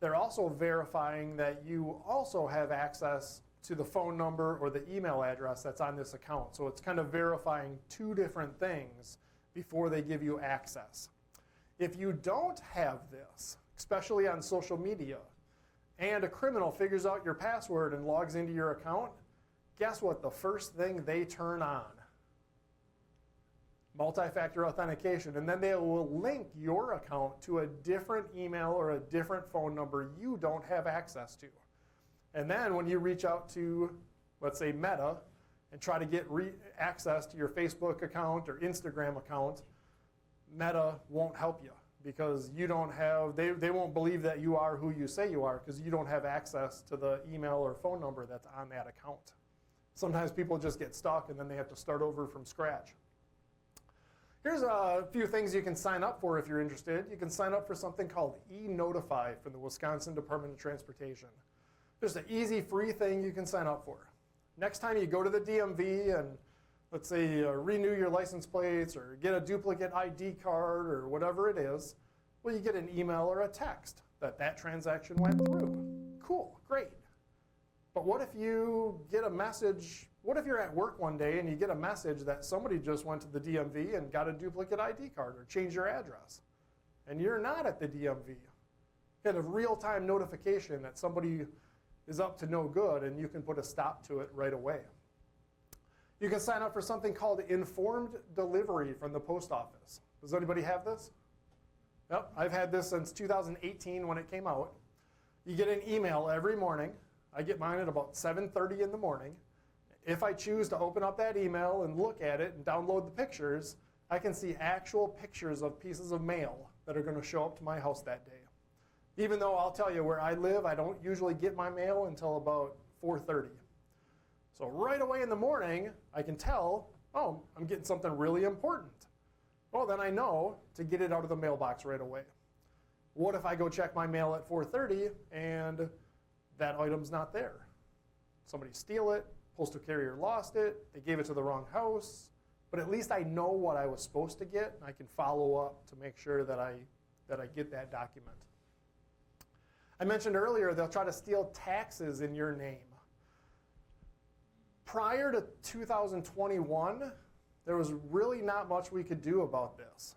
they're also verifying that you also have access to the phone number or the email address that's on this account. So it's kind of verifying two different things before they give you access. If you don't have this, especially on social media, and a criminal figures out your password and logs into your account, guess what? The first thing they turn on? Multi-factor authentication. And then they will link your account to a different email or a different phone number you don't have access to. And then when you reach out to, let's say, Meta, and try to get access to your Facebook account or Instagram account, Meta won't help you because you don't have, they won't believe that you are who you say you are because you don't have access to the email or phone number that's on that account. Sometimes people just get stuck and then they have to start over from scratch. Here's a few things you can sign up for if you're interested. You can sign up for something called e-Notify from the Wisconsin Department of Transportation. Just an easy, free thing you can sign up for. Next time you go to the DMV and, let's say, renew your license plates or get a duplicate ID card or whatever it is, well, you get an email or a text that that transaction went through. Cool, great. But what if you get a message, what if you're at work one day and you get a message that somebody just went to the DMV and got a duplicate ID card or changed your address, and you're not at the DMV? Kind of real-time notification that somebody is up to no good, and you can put a stop to it right away. You can sign up for something called informed delivery from the post office. Does anybody have this? Yep, I've had this since 2018 when it came out. You get an email every morning. I get mine at about 7:30 in the morning. If I choose to open up that email and look at it and download the pictures, I can see actual pictures of pieces of mail that are going to show up to my house that day. Even though I'll tell you, where I live, I don't usually get my mail until about 4:30. So right away in the morning, I can tell, oh, I'm getting something really important. Well, then I know to get it out of the mailbox right away. What if I go check my mail at 4:30 and that item's not there? Somebody steal it, postal carrier lost it, they gave it to the wrong house, but at least I know what I was supposed to get, and I can follow up to make sure that I get that document. I mentioned earlier they'll try to steal taxes in your name. Prior to 2021, there was really not much we could do about this.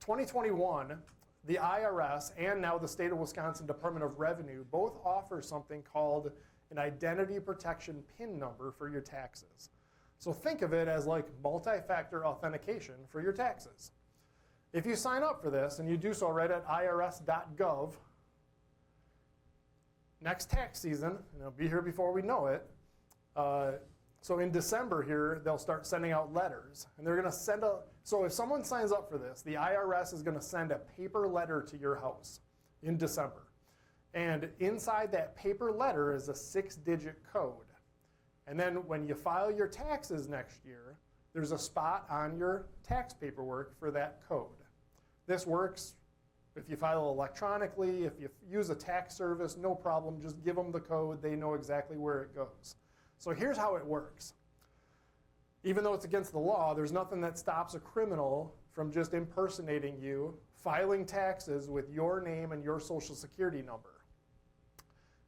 2021, the IRS and now the state of Wisconsin Department of Revenue both offer something called an identity protection PIN number for your taxes. So think of it as like multi-factor authentication for your taxes. If you sign up for this, and you do so right at irs.gov, next tax season, and it'll be here before we know it, so in December here, they'll start sending out letters. And they're going to send so if someone signs up for this, the IRS is going to send a paper letter to your house in December. And inside that paper letter is a 6-digit code. And then when you file your taxes next year, there's a spot on your tax paperwork for that code. This works if you file electronically, if you use a tax service, no problem. Just give them the code. They know exactly where it goes. So here's how it works. Even though it's against the law, there's nothing that stops a criminal from just impersonating you, filing taxes with your name and your social security number.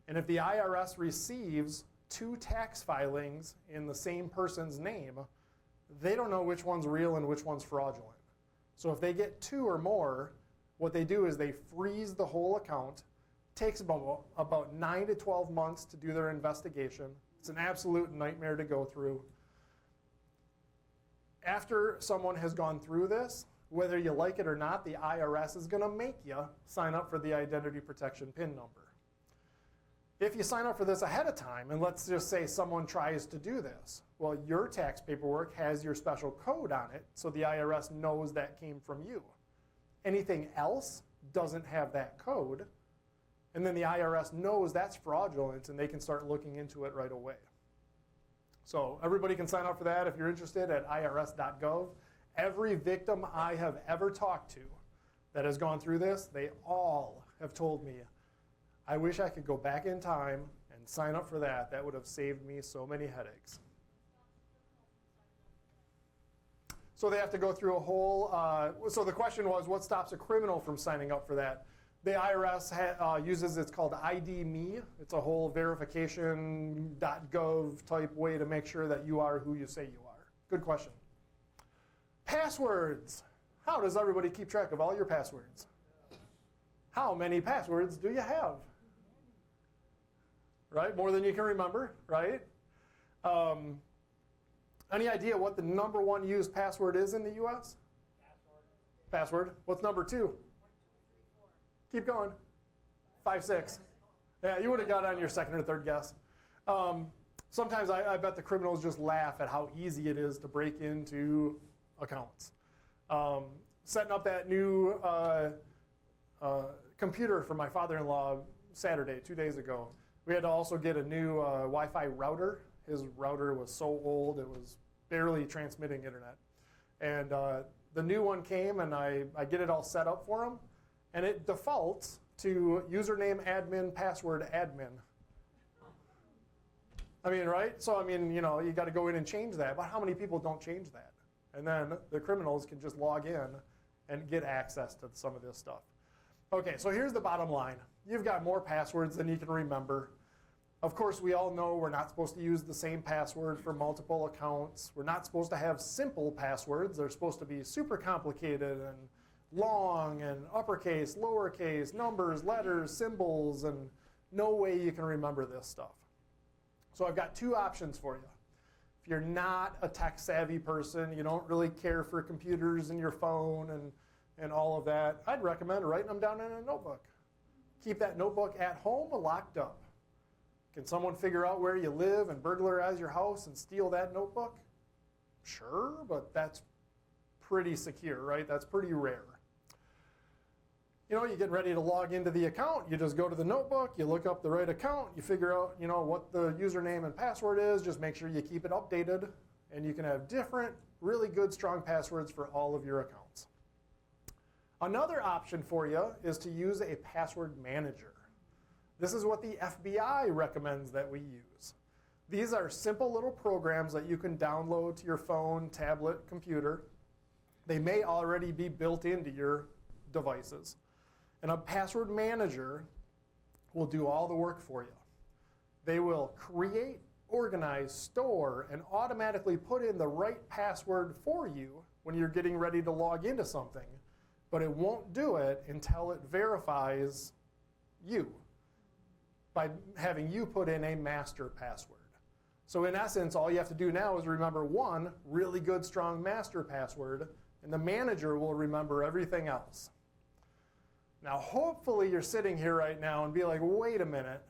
And if the IRS receives 2 tax filings in the same person's name, they don't know which one's real and which one's fraudulent. So if they get 2 or more, what they do is they freeze the whole account. It takes about 9 to 12 months to do their investigation. It's an absolute nightmare to go through. After someone has gone through this, whether you like it or not, the IRS is going to make you sign up for the identity protection PIN number. If you sign up for this ahead of time, and let's just say someone tries to do this, well, your tax paperwork has your special code on it, so the IRS knows that came from you. Anything else doesn't have that code, and then the IRS knows that's fraudulent, and they can start looking into it right away. So everybody can sign up for that if you're interested at irs.gov. Every victim I have ever talked to that has gone through this, they all have told me, I wish I could go back in time and sign up for that. That would have saved me so many headaches. So they have to go through a whole, so the question was, what stops a criminal from signing up for that? The IRS uses, it's called ID.me. It's a whole verification.gov type way to make sure that you are who you say you are. Good question. Passwords. How does everybody keep track of all your passwords? How many passwords do you have? Right, more than you can remember, right? Any idea what the number one used password is in the US? Password. What's number 2? Keep going. 5, 6. Yeah, you would have got on your second or third guess. Sometimes I bet the criminals just laugh at how easy it is to break into accounts. Setting up that new computer for my father-in-law Saturday, 2 days ago. We had to also get a new Wi-Fi router. His router was so old, it was barely transmitting internet. And the new one came, and I get it all set up for him. And it defaults to username admin, password admin. I mean, right? So, I mean, you know, you got to go in and change that. But how many people don't change that? And then the criminals can just log in and get access to some of this stuff. Okay, so here's the bottom line. You've got more passwords than you can remember. Of course, we all know we're not supposed to use the same password for multiple accounts. We're not supposed to have simple passwords. They're supposed to be super complicated and long and uppercase, lowercase, numbers, letters, symbols, and no way you can remember this stuff. So I've got 2 options for you. If you're not a tech-savvy person, you don't really care for computers and your phone and all of that, I'd recommend writing them down in a notebook. Keep that notebook at home locked up. Can someone figure out where you live and burglarize your house and steal that notebook? Sure, but that's pretty secure, right? That's pretty rare. You know, you get ready to log into the account, you just go to the notebook, you look up the right account, you figure out, you know, what the username and password is, just make sure you keep it updated, and you can have different, really good, strong passwords for all of your accounts. Another option for you is to use a password manager. This is what the FBI recommends that we use. These are simple little programs that you can download to your phone, tablet, computer. They may already be built into your devices. And a password manager will do all the work for you. They will create, organize, store, and automatically put in the right password for you when you're getting ready to log into something, but it won't do it until it verifies you by having you put in a master password. So in essence, all you have to do now is remember one really good, strong master password, and the manager will remember everything else. Now, hopefully you're sitting here right now and be like, wait a minute,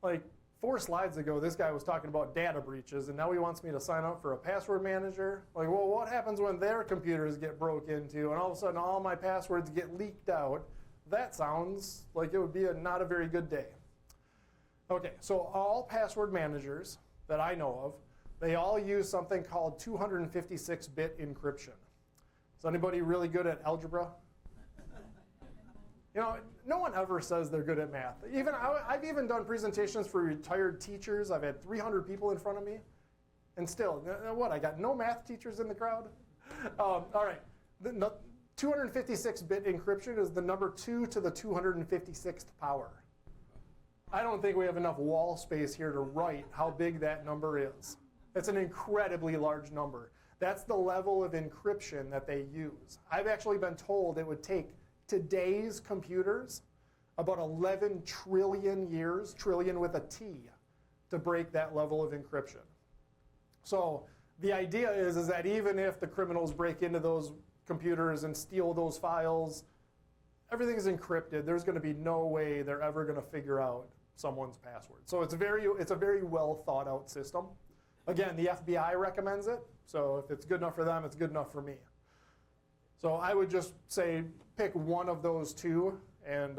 like 4 slides ago, this guy was talking about data breaches, and now he wants me to sign up for a password manager? Like, well, what happens when their computers get broke into and all of a sudden all my passwords get leaked out? That sounds like it would be not a very good day. Okay, so all password managers that I know of, they all use something called 256-bit encryption. Is anybody really good at algebra? You know, no one ever says they're good at math. I've even done presentations for retired teachers. I've had 300 people in front of me. And still, what, I got no math teachers in the crowd? All right, the 256-bit encryption is the number 2 to the 256th power. I don't think we have enough wall space here to write how big that number is. It's an incredibly large number. That's the level of encryption that they use. I've actually been told it would take today's computers about 11 trillion years, trillion with a T, to break that level of encryption. So the idea is that even if the criminals break into those computers and steal those files, everything is encrypted. There's going to be no way they're ever going to figure out someone's password. So it's a very well thought out system. Again, the FBI recommends it, so if it's good enough for them, it's good enough for me. So I would just say pick one of those 2 and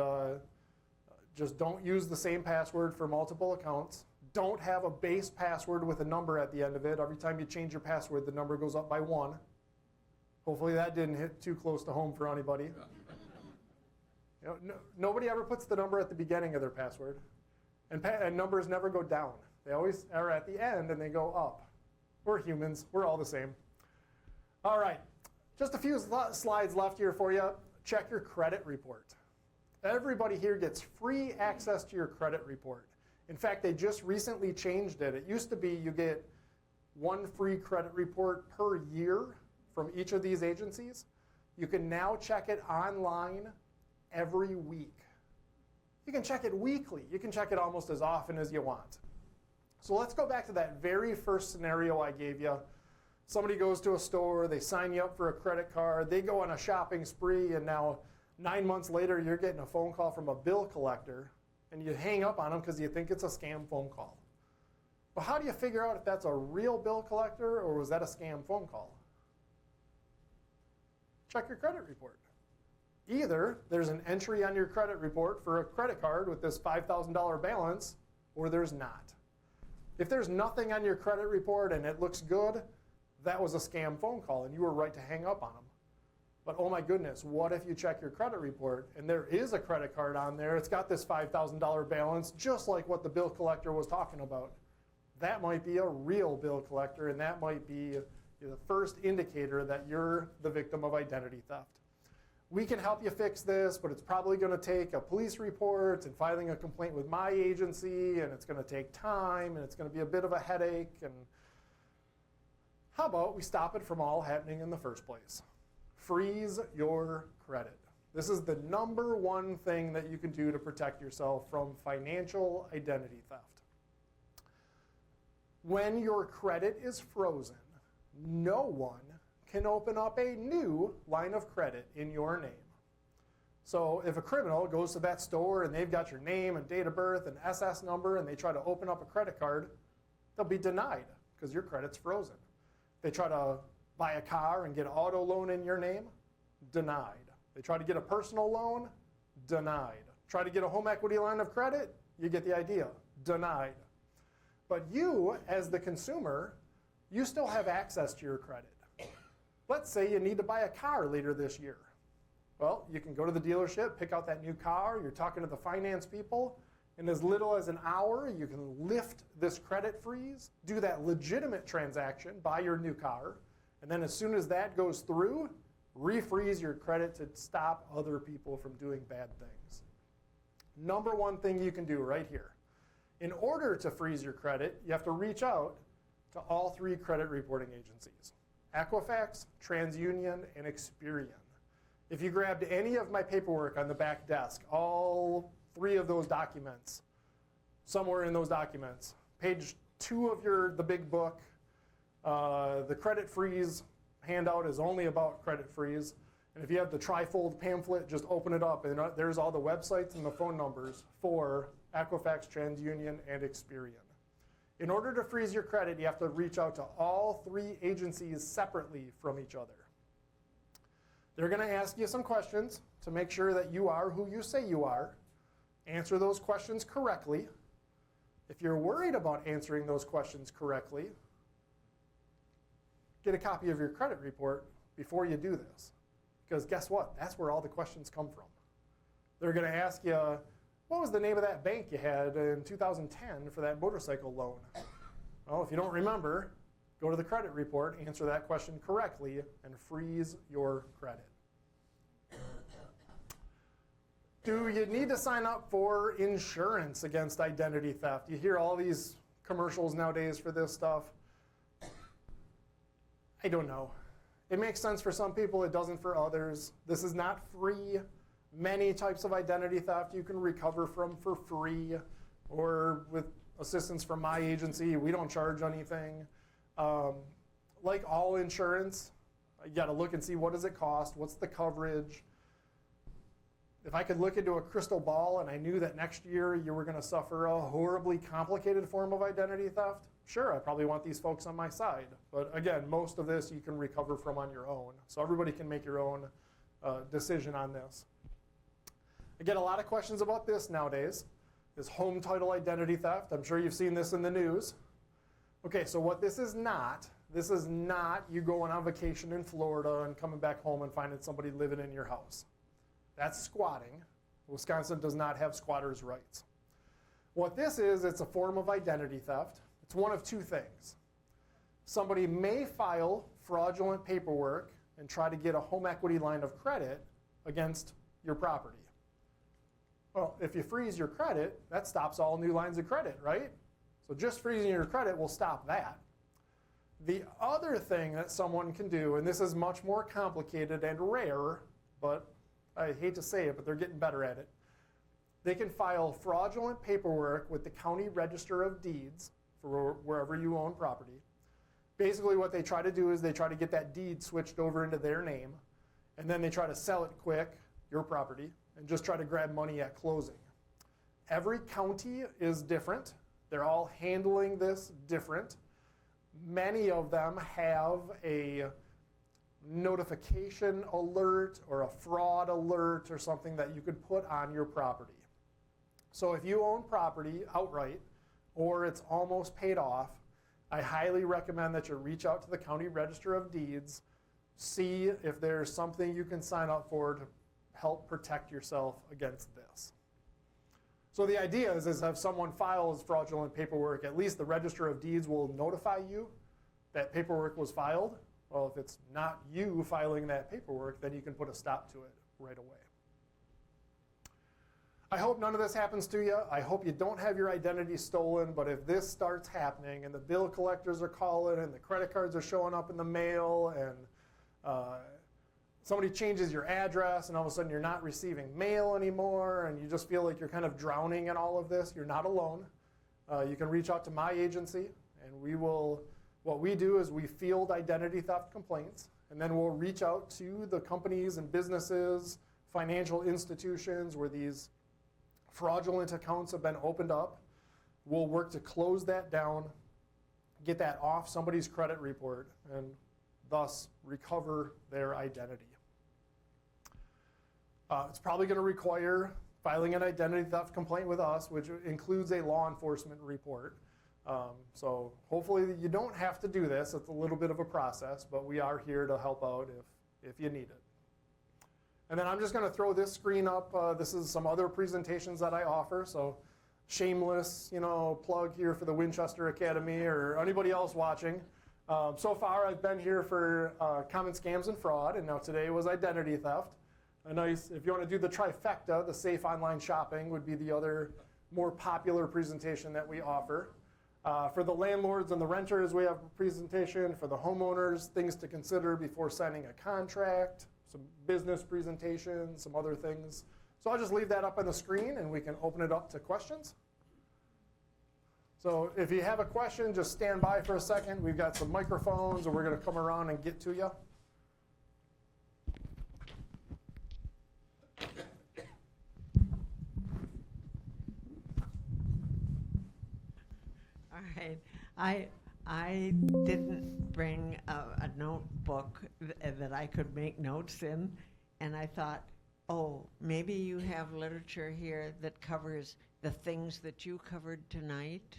just don't use the same password for multiple accounts. Don't have a base password with a number at the end of it. Every time you change your password, the number goes up by 1. Hopefully that didn't hit too close to home for anybody. You know, nobody ever puts the number at the beginning of their password. And numbers never go down. They always are at the end and they go up. We're humans. We're all the same. All right. Just a few slides left here for you. Check your credit report. Everybody here gets free access to your credit report. In fact, they just recently changed it. It used to be you get one free credit report per year from each of these agencies. You can now check it online every week. You can check it weekly. You can check it almost as often as you want. So let's go back to that very first scenario I gave you. Somebody goes to a store, they sign you up for a credit card, they go on a shopping spree, and now 9 months later you're getting a phone call from a bill collector, and you hang up on them because you think it's a scam phone call. Well, how do you figure out if that's a real bill collector or was that a scam phone call? Check your credit report. Either there's an entry on your credit report for a credit card with this $5,000 balance, or there's not. If there's nothing on your credit report and it looks good, that was a scam phone call and you were right to hang up on them. But oh my goodness, what if you check your credit report and there is a credit card on there, it's got this $5,000 balance, just like what the bill collector was talking about. That might be a real bill collector, and that might be the first indicator that you're the victim of identity theft. We can help you fix this, but it's probably going to take a police report and filing a complaint with my agency, and it's going to take time, and it's going to be a bit of a headache. And how about we stop it from all happening in the first place? Freeze your credit. This is the number one thing that you can do to protect yourself from financial identity theft. When your credit is frozen, no one can open up a new line of credit in your name. So if a criminal goes to that store and they've got your name and date of birth and SS number and they try to open up a credit card, they'll be denied because your credit's frozen. They try to buy a car and get an auto loan in your name, denied. They try to get a personal loan, denied. Try to get a home equity line of credit, you get the idea, denied. But you, as the consumer, you still have access to your credit. Let's say you need to buy a car later this year. Well, you can go to the dealership, pick out that new car, you're talking to the finance people, in as little as an hour, you can lift this credit freeze, do that legitimate transaction, buy your new car, and then as soon as that goes through, refreeze your credit to stop other people from doing bad things. Number one thing you can do right here. In order to freeze your credit, you have to reach out to all three credit reporting agencies: Equifax, TransUnion, and Experian. If you grabbed any of my paperwork on the back desk, all three of those documents, somewhere in those documents, page 2 of the big book, the credit freeze handout is only about credit freeze. And if you have the trifold pamphlet, just open it up, and there's all the websites and the phone numbers for Equifax, TransUnion, and Experian. In order to freeze your credit, you have to reach out to all three agencies separately from each other. They're going to ask you some questions to make sure that you are who you say you are. Answer those questions correctly. If you're worried about answering those questions correctly, get a copy of your credit report before you do this. Because guess what? That's where all the questions come from. They're going to ask you, what was the name of that bank you had in 2010 for that motorcycle loan? Well, if you don't remember, go to the credit report, answer that question correctly, and freeze your credit. Do you need to sign up for insurance against identity theft? You hear all these commercials nowadays for this stuff. I don't know. It makes sense for some people, it doesn't for others. This is not free. Many types of identity theft you can recover from for free, or with assistance from my agency. We don't charge anything. Like all insurance, you got to look and see what does it cost, what's the coverage. If I could look into a crystal ball and I knew that next year you were going to suffer a horribly complicated form of identity theft, sure, I probably want these folks on my side. But again, most of this you can recover from on your own. So everybody can make your own decision on this. I get a lot of questions about this nowadays, this home title identity theft. I'm sure you've seen this in the news. Okay, so what this is not you going on vacation in Florida and coming back home and finding somebody living in your house. That's squatting. Wisconsin does not have squatters' rights. What this is, it's a form of identity theft. It's one of two things. Somebody may file fraudulent paperwork and try to get a home equity line of credit against your property. Well, if you freeze your credit, that stops all new lines of credit, right? So just freezing your credit will stop that. The other thing that someone can do, and this is much more complicated and rare, but I hate to say it, but they're getting better at it. They can file fraudulent paperwork with the county register of deeds for wherever you own property. Basically what they try to do is they try to get that deed switched over into their name, and then they try to sell it quick, your property, and just try to grab money at closing. Every county is different. They're all handling this different. Many of them have a notification alert or a fraud alert or something that you could put on your property. So if you own property outright or it's almost paid off, I highly recommend that you reach out to the county register of deeds, see if there's something you can sign up for to help protect yourself against this. So the idea is if someone files fraudulent paperwork, at least the register of deeds will notify you that paperwork was filed. Well, if it's not you filing that paperwork, then you can put a stop to it right away. I hope none of this happens to you. I hope you don't have your identity stolen, but if this starts happening and the bill collectors are calling and the credit cards are showing up in the mail and somebody changes your address and all of a sudden you're not receiving mail anymore and you just feel like you're kind of drowning in all of this, you're not alone. You can reach out to my agency and what we do is we field identity theft complaints, and then we'll reach out to the companies and businesses, financial institutions where these fraudulent accounts have been opened up. We'll work to close that down, get that off somebody's credit report, and thus recover their identity. It's probably going to require filing an identity theft complaint with us, which includes a law enforcement report. So hopefully you don't have to do this. It's a little bit of a process, but we are here to help out if you need it. And then I'm just going to throw this screen up. This is some other presentations that I offer. So shameless, plug here for the Winchester Academy or anybody else watching. So far I've been here for common scams and fraud, and now today was identity theft. A nice, if you want to do the trifecta, the safe online shopping would be the other more popular presentation that we offer. For the landlords and the renters, we have a presentation. For the homeowners, things to consider before signing a contract, some business presentations, some other things. So I'll just leave that up on the screen and we can open it up to questions. So if you have a question, just stand by for a second. We've got some microphones and we're going to come around and get to you. All right. I didn't bring a notebook that I could make notes in, and I thought, oh, maybe you have literature here that covers the things that you covered tonight.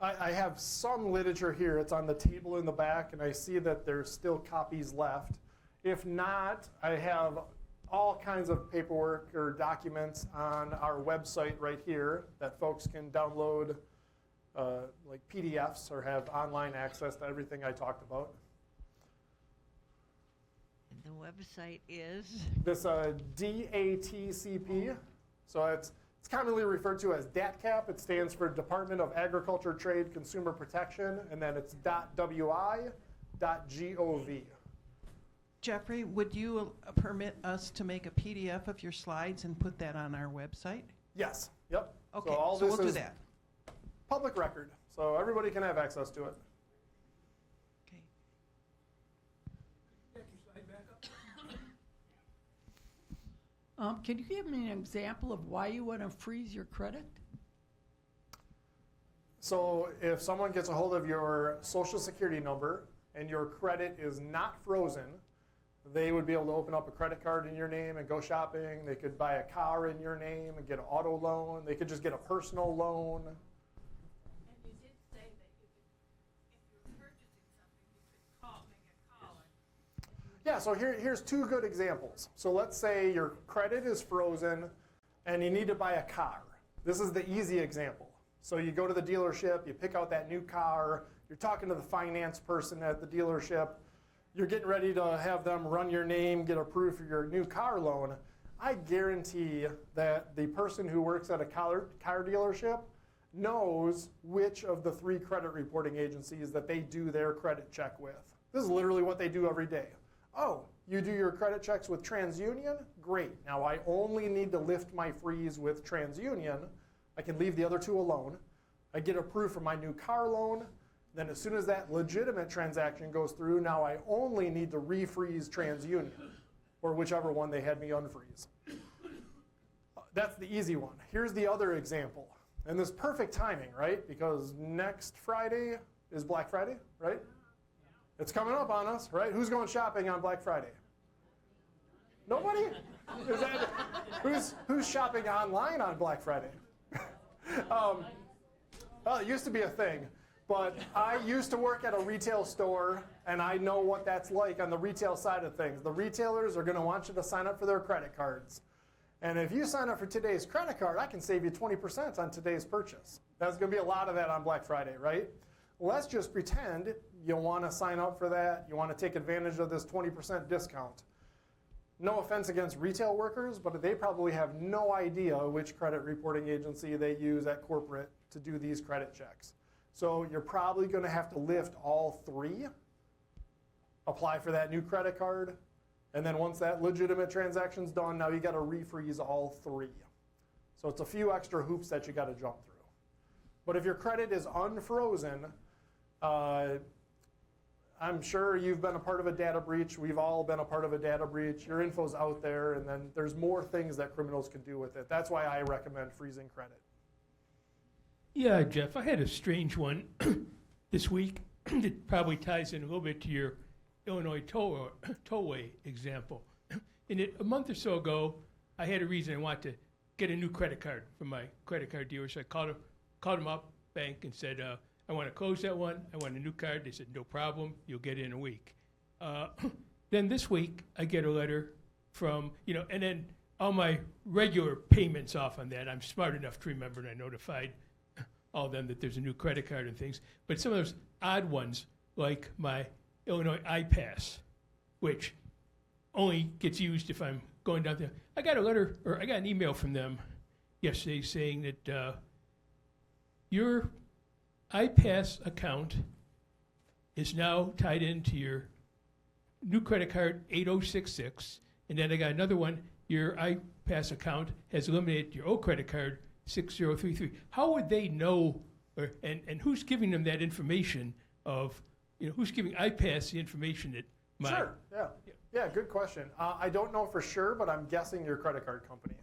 I have some literature here. It's on the table in the back, and I see that there's still copies left. If not, I have all kinds of paperwork or documents on our website right here that folks can download like PDFs or have online access to everything I talked about. And the website is? This DATCP, so it's commonly referred to as DATCAP. It stands for Department of Agriculture, Trade, Consumer Protection, and then it's .wi.gov. Jeffrey, would you permit us to make a PDF of your slides and put that on our website? Yes, yep. Okay, so all so this we'll do is that. public record, so everybody can have access to it. Okay. Can you give me an example of why you want to freeze your credit? So if someone gets a hold of your social security number and your credit is not frozen, they would be able to open up a credit card in your name and go shopping. They could buy a car in your name and get an auto loan. They could just get a personal loan. And you did say that you could, if you were purchasing something, you could make a call. Yeah, so here's two good examples. So let's say your credit is frozen and you need to buy a car. This is the easy example. So you go to the dealership, you pick out that new car, you're talking to the finance person at the dealership, you're getting ready to have them run your name, get approved for your new car loan, I guarantee that the person who works at a car dealership knows which of the 3 credit reporting agencies that they do their credit check with. This is literally what they do every day. Oh, you do your credit checks with TransUnion? Great. Now I only need to lift my freeze with TransUnion. I can leave the other 2 alone. I get approved for my new car loan. Then as soon as that legitimate transaction goes through, now I only need to refreeze TransUnion, or whichever one they had me unfreeze. That's the easy one. Here's the other example. And this perfect timing, right? Because next Friday is Black Friday, right? It's coming up on us, right? Who's going shopping on Black Friday? Nobody? Is that, who's shopping online on Black Friday? Well, it used to be a thing, but I used to work at a retail store, and I know what that's like on the retail side of things. The retailers are going to want you to sign up for their credit cards. And if you sign up for today's credit card, I can save you 20% on today's purchase. There's going to be a lot of that on Black Friday, right? Let's just pretend you want to sign up for that. You want to take advantage of this 20% discount. No offense against retail workers, but they probably have no idea which credit reporting agency they use at corporate to do these credit checks. So you're probably going to have to lift all 3, apply for that new credit card, and then once that legitimate transaction's done, now you got to refreeze all 3. So it's a few extra hoops that you got to jump through. But if your credit is unfrozen, I'm sure you've been a part of a data breach. We've all been a part of a data breach. Your info's out there, and then there's more things that criminals can do with it. That's why I recommend freezing credit. Yeah, Jeff, I had a strange one this week that probably ties in a little bit to your Illinois tollway example. A month or so ago, I had a reason I wanted to get a new credit card from my credit card dealer. So I called them up, bank, and said, I want to close that one. I want a new card. They said, no problem. You'll get it in a week. Then this week, I get a letter from, and then all my regular payments off on that. I'm smart enough to remember, and I notified all of them that there's a new credit card and things. But some of those odd ones, like my Illinois iPass, which only gets used if I'm going down there. I got an email from them yesterday saying that your iPass account is now tied into your new credit card 8066, and then I got another one. Your iPass account has eliminated your old credit card 6033. How would they know, and who's giving them that information of, who's giving iPass the information that my... Sure, yeah, good question. I don't know for sure, but I'm guessing your credit card company.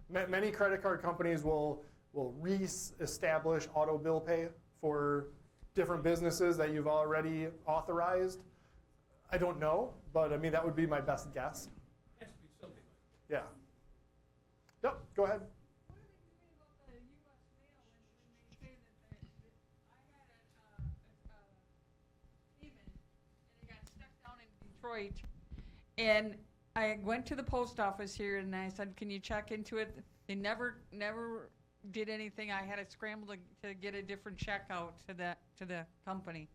Many credit card companies will re-establish auto bill pay for different businesses that you've already authorized. I don't know, but I mean, that would be my best guess. It has to be something. Yeah. Yep, go ahead. What are they doing about the U.S. mail when they say that I had a payment and it got stuck down in Detroit, and I went to the post office here and I said, can you check into it? They never did anything. I had to scramble to get a different check out to the company.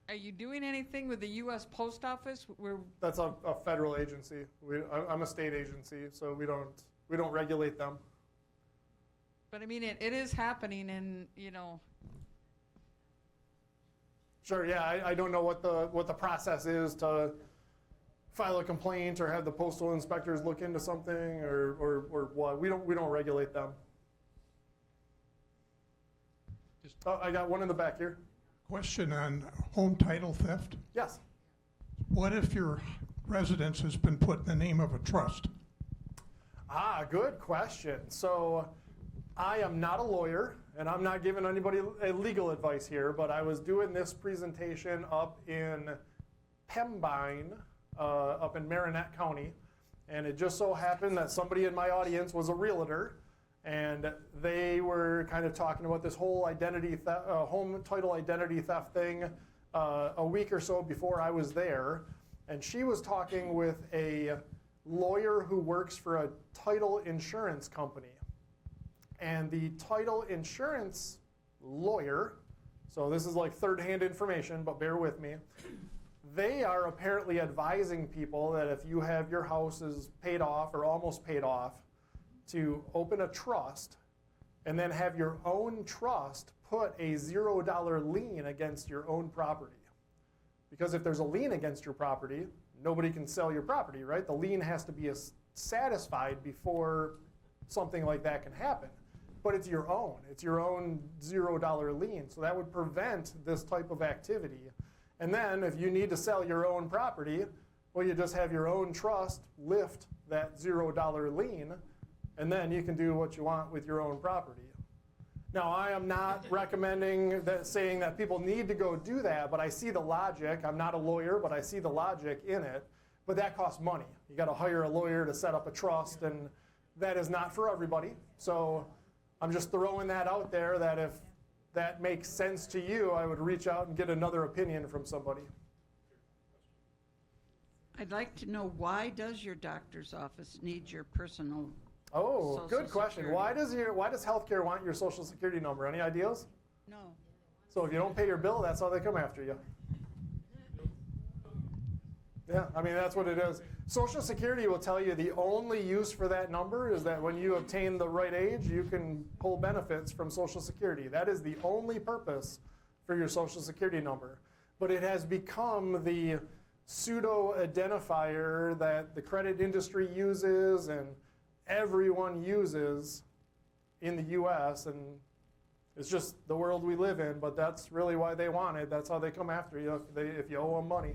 Are you doing anything with the U.S. Post Office? That's a federal agency. I'm a state agency, so we don't regulate them. But I mean, it is happening, and Sure. Yeah, I don't know what the process is to file a complaint or have the postal inspectors look into something or what. We don't regulate them. I got one in the back here. Question on home title theft. Yes. What if your residence has been put in the name of a trust? Good question. So I am not a lawyer, and I'm not giving anybody legal advice here, but I was doing this presentation up in Pembine, up in Marinette County, and it just so happened that somebody in my audience was a realtor, and they were kind of talking about this whole home title identity theft thing a week or so before I was there. And she was talking with a lawyer who works for a title insurance company. And the title insurance lawyer, so this is like third-hand information, but bear with me, they are apparently advising people that if you have your house is paid off or almost paid off, to open a trust and then have your own trust put a $0 lien against your own property. Because if there's a lien against your property, nobody can sell your property, right? The lien has to be satisfied before something like that can happen. But it's your own. It's your own $0 lien. So that would prevent this type of activity. And then if you need to sell your own property, well, you just have your own trust lift that $0 lien, and then you can do what you want with your own property. Now, I am not recommending that, saying that people need to go do that, but I see the logic. I'm not a lawyer, but I see the logic in it. But that costs money. You got to hire a lawyer to set up a trust, and that is not for everybody. So I'm just throwing that out there, that if that makes sense to you, I would reach out and get another opinion from somebody. I'd like to know, why does your doctor's office need your personal? Oh, Social good question. Security. Why does healthcare want your Social Security number? Any ideas? No. So if you don't pay your bill, that's how they come after you. Yeah, I mean, that's what it is. Social Security will tell you the only use for that number is that when you obtain the right age, you can pull benefits from Social Security. That is the only purpose for your Social Security number. But it has become the pseudo-identifier that the credit industry uses and everyone uses in the U.S., and it's just the world we live in, but that's really why they want it. That's how they come after you if you owe them money.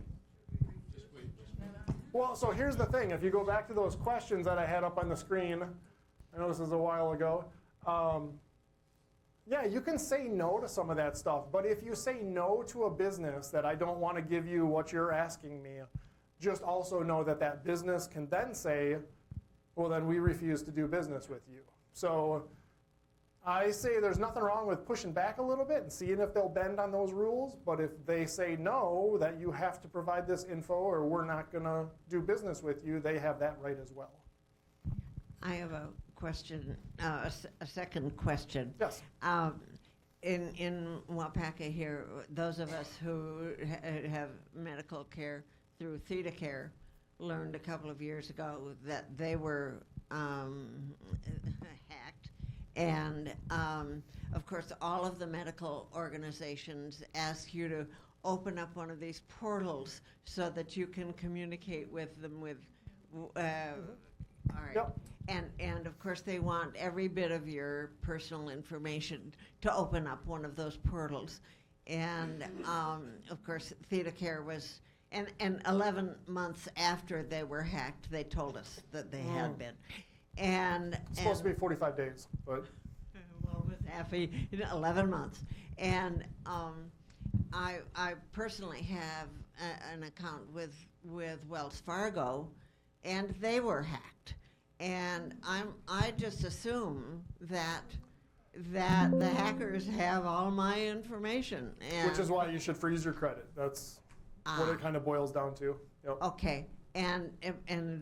Well, so here's the thing. If you go back to those questions that I had up on the screen, I know this is a while ago, yeah, you can say no to some of that stuff, but if you say no to a business that I don't want to give you what you're asking me, just also know that that business can then say, well, then we refuse to do business with you. So I say there's nothing wrong with pushing back a little bit and seeing if they'll bend on those rules, but if they say no, that you have to provide this info or we're not going to do business with you, they have that right as well. I have a question, a second question. Yes. In Wapaka here, those of us who have medical care through Theta Care learned a couple of years ago that they were hacked. And of course, all of the medical organizations ask you to open up one of these portals so that you can communicate with them with, all right. Yep. And of course, they want every bit of your personal information to open up one of those portals. And of course, Theta Care was, and 11 months after they were hacked, they told us that they had been. And It's supposed to be 45 days, but. Well, it was half 11 months. And I personally have an account with Wells Fargo, and they were hacked. And I just assume that the hackers have all my information. And Which is why you should freeze your credit. That's what it kind of boils down to. Yep. Okay. And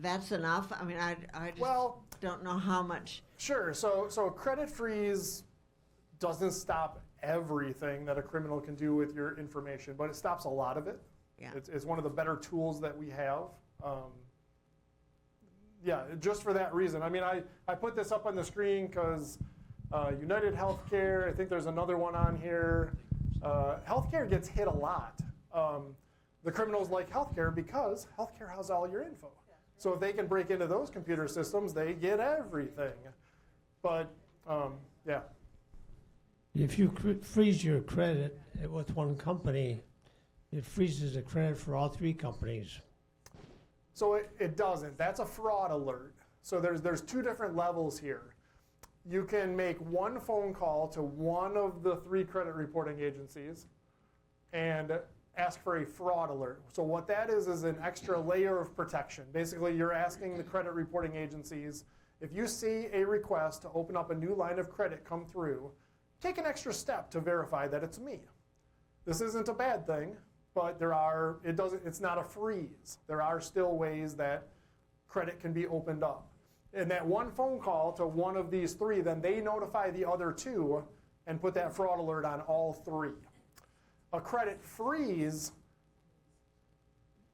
that's enough? I mean, I just don't know how much. Sure. So credit freeze doesn't stop everything that a criminal can do with your information, but it stops a lot of it. Yeah. It's one of the better tools that we have. Yeah, just for that reason. I mean, I put this up on the screen because United Healthcare, I think there's another one on here. Healthcare gets hit a lot. The criminals like healthcare because healthcare has all your info. So if they can break into those computer systems, they get everything. But, yeah. If you freeze your credit with one company, it freezes the credit for all three companies. So it doesn't. That's a fraud alert. So there's two different levels here. You can make one phone call to one of the three credit reporting agencies and ask for a fraud alert. So what that is an extra layer of protection. Basically, you're asking the credit reporting agencies, if you see a request to open up a new line of credit come through, take an extra step to verify that it's me. This isn't a bad thing, but it's not a freeze. There are still ways that credit can be opened up. And that one phone call to one of these three, then they notify the other two and put that fraud alert on all three. A credit freeze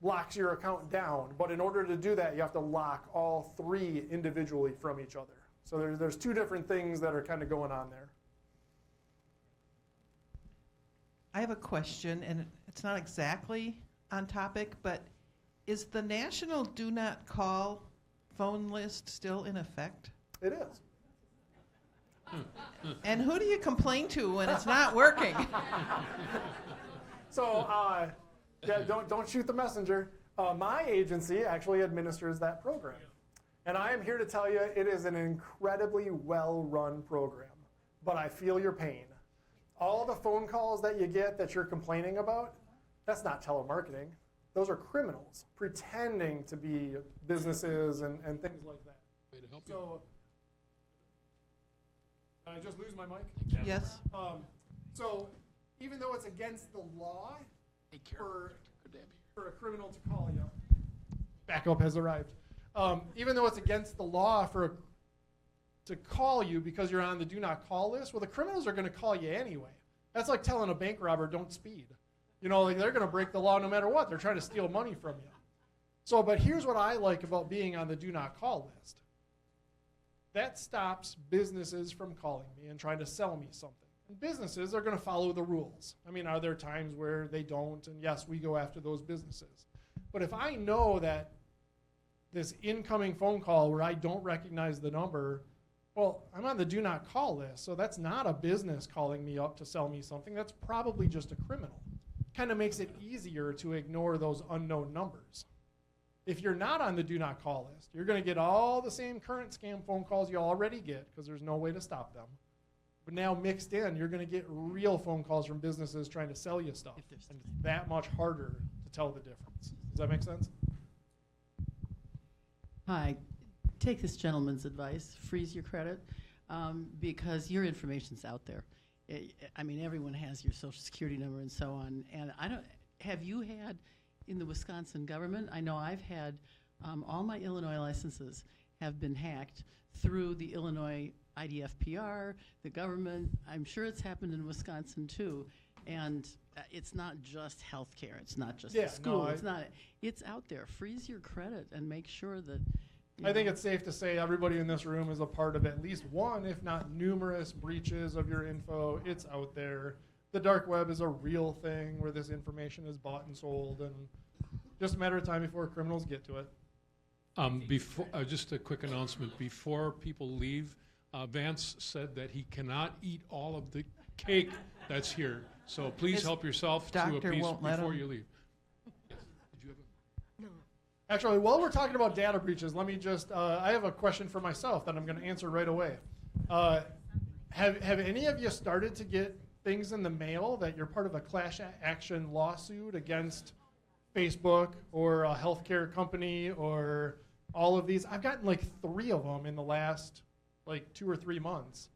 locks your account down. But in order to do that, you have to lock all 3 individually from each other. So there's 2 different things that are kind of going on there. I have a question, and it's not exactly on topic, but is the national do not call phone list still in effect? It is. And who do you complain to when it's not working? So, yeah, don't shoot the messenger. My agency actually administers that program. And I am here to tell you it is an incredibly well-run program. But I feel your pain. All the phone calls that you get that you're complaining about, that's not telemarketing. Those are criminals pretending to be businesses and things like that. Way to help you. So, did I just lose my mic? Yes. So, even though it's against the law Hey, Carol. for a criminal to call you, backup has arrived. Even though it's against the law to call you because you're on the do not call list, well, the criminals are going to call you anyway. That's like telling a bank robber, don't speed. You know, like they're going to break the law no matter what. They're trying to steal money from you. So, but here's what I like about being on the do not call list. That stops businesses from calling me and trying to sell me something. And businesses are going to follow the rules. I mean, are there times where they don't? And yes, we go after those businesses. But if I know that this incoming phone call where I don't recognize the number, well, I'm on the do not call list, so that's not a business calling me up to sell me something. That's probably just a criminal. Kind of makes it easier to ignore those unknown numbers. If you're not on the do not call list, you're going to get all the same current scam phone calls you already get because there's no way to stop them. But now mixed in, you're going to get real phone calls from businesses trying to sell you stuff. And it's that much harder to tell the difference. Does that make sense? Hi, take this gentleman's advice, freeze your credit, because your information's out there. I mean, everyone has your social security number and so on. And have you had, in the Wisconsin government, I know I've had, all my Illinois licenses have been hacked through the Illinois IDFPR, the government. I'm sure it's happened in Wisconsin too. And it's not just healthcare. It's not just the school. It's out there. Freeze your credit and make sure that. I think it's safe to say everybody in this room is a part of at least one, if not numerous, breaches of your info. It's out there. The dark web is a real thing where this information is bought and sold, and just a matter of time before criminals get to it. Just a quick announcement. Before people leave, Vance said that he cannot eat all of the cake that's here. So please His help yourself to a doctor piece won't let before him. you leave. Yes. Did you have Actually, while we're talking about data breaches, let me just, I have a question for myself that I'm going to answer right away. Have any of you started to get things in the mail that you're part of a class action lawsuit against Facebook or a healthcare company or all of these? I've gotten like 3 of them in the last like 2 or 3 months.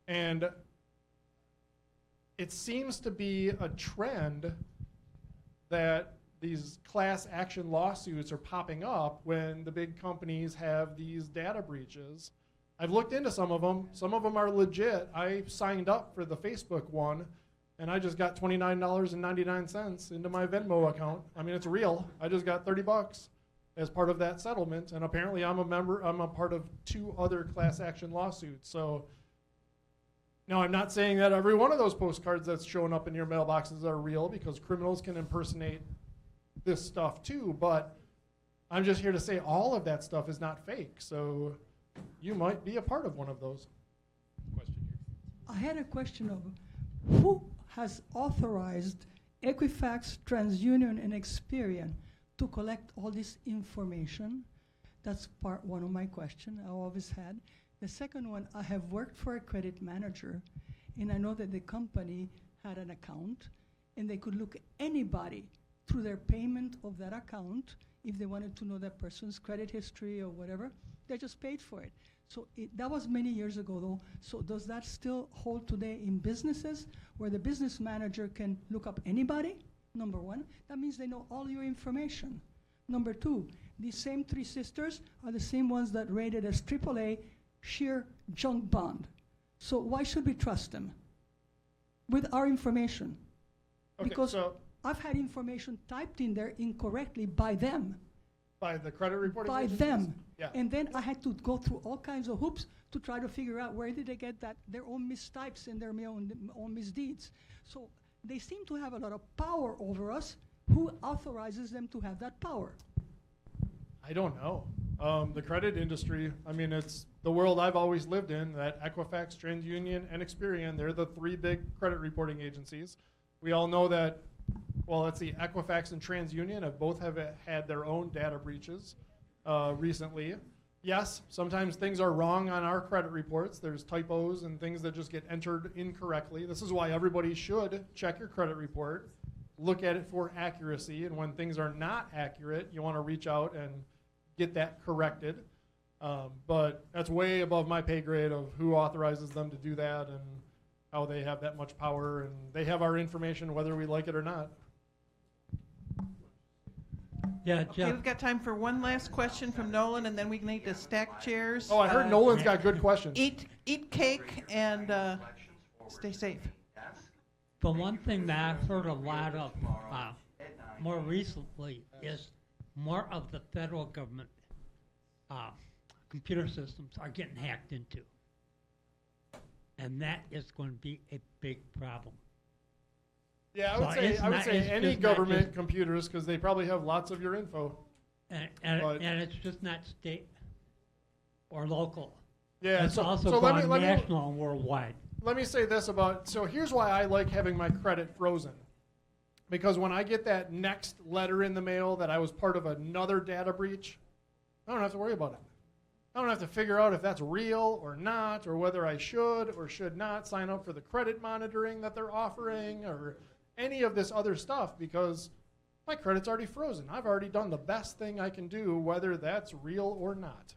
And it seems to be a trend that these class action lawsuits are popping up when the big companies have these data breaches. I've looked into some of them. Some of them are legit. I signed up for the Facebook one, and I just got $29.99 into my Venmo account. I mean, it's real. I just got $30 as part of that settlement, and apparently I'm a part of 2 other class action lawsuits. So now I'm not saying that every one of those postcards that's showing up in your mailboxes are real, because criminals can impersonate this stuff too, but I'm just here to say all of that stuff is not fake. So you might be a part of one of those. question here? I had a question of who has authorized Equifax, TransUnion, and Experian to collect all this information? That's part one of my question I always had. The second one, I have worked for a credit manager, and I know that the company had an account, and they could look at anybody through their payment of that account. If they wanted to know that person's credit history or whatever, they just paid for it. So that was many years ago, though. So does that still hold today in businesses where the business manager can look up anybody? Number one, that means they know all your information. Number two, these same 3 sisters are the same ones that rated as AAA sheer junk bond. So why should we trust them with our information? Okay, Because so I've had information typed in there incorrectly by them. By the credit reporting By agencies? them. Yeah. And then I had to go through all kinds of hoops to try to figure out where did they get that, their own mistypes and their own misdeeds. So they seem to have a lot of power over us. Who authorizes them to have that power? I don't know. The credit industry, I mean, it's the world I've always lived in, that Equifax, TransUnion, and Experian, they're the three big credit reporting agencies. We all know that, well, let's see, Equifax and TransUnion have had their own data breaches recently. Yes, sometimes things are wrong on our credit reports. There's typos and things that just get entered incorrectly. This is why everybody should check your credit report, look at it for accuracy, and when things are not accurate, you want to reach out and get that corrected. But that's way above my pay grade of who authorizes them to do that and how they have that much power, and they have our information whether we like it or not. Yeah, Okay, Jeff. we've got time for one last question from Nolan, and then we need to stack chairs. Oh, I heard Nolan's got good questions. Eat cake and stay safe. The one thing that I've heard a lot of more recently is more of the federal government computer systems are getting hacked into. And that is going to be a big problem. Yeah, So I would say it's any just not government just- computers, because they probably have lots of your info. And But- it's just not state or local. Yeah, It's so also let me gone national and worldwide. let me say this about, so here's why I like having my credit frozen. Because when I get that next letter in the mail that I was part of another data breach, I don't have to worry about it. I don't have to figure out if that's real or not, or whether I should or should not sign up for the credit monitoring that they're offering, or any of this other stuff, because my credit's already frozen. I've already done the best thing I can do, whether that's real or not.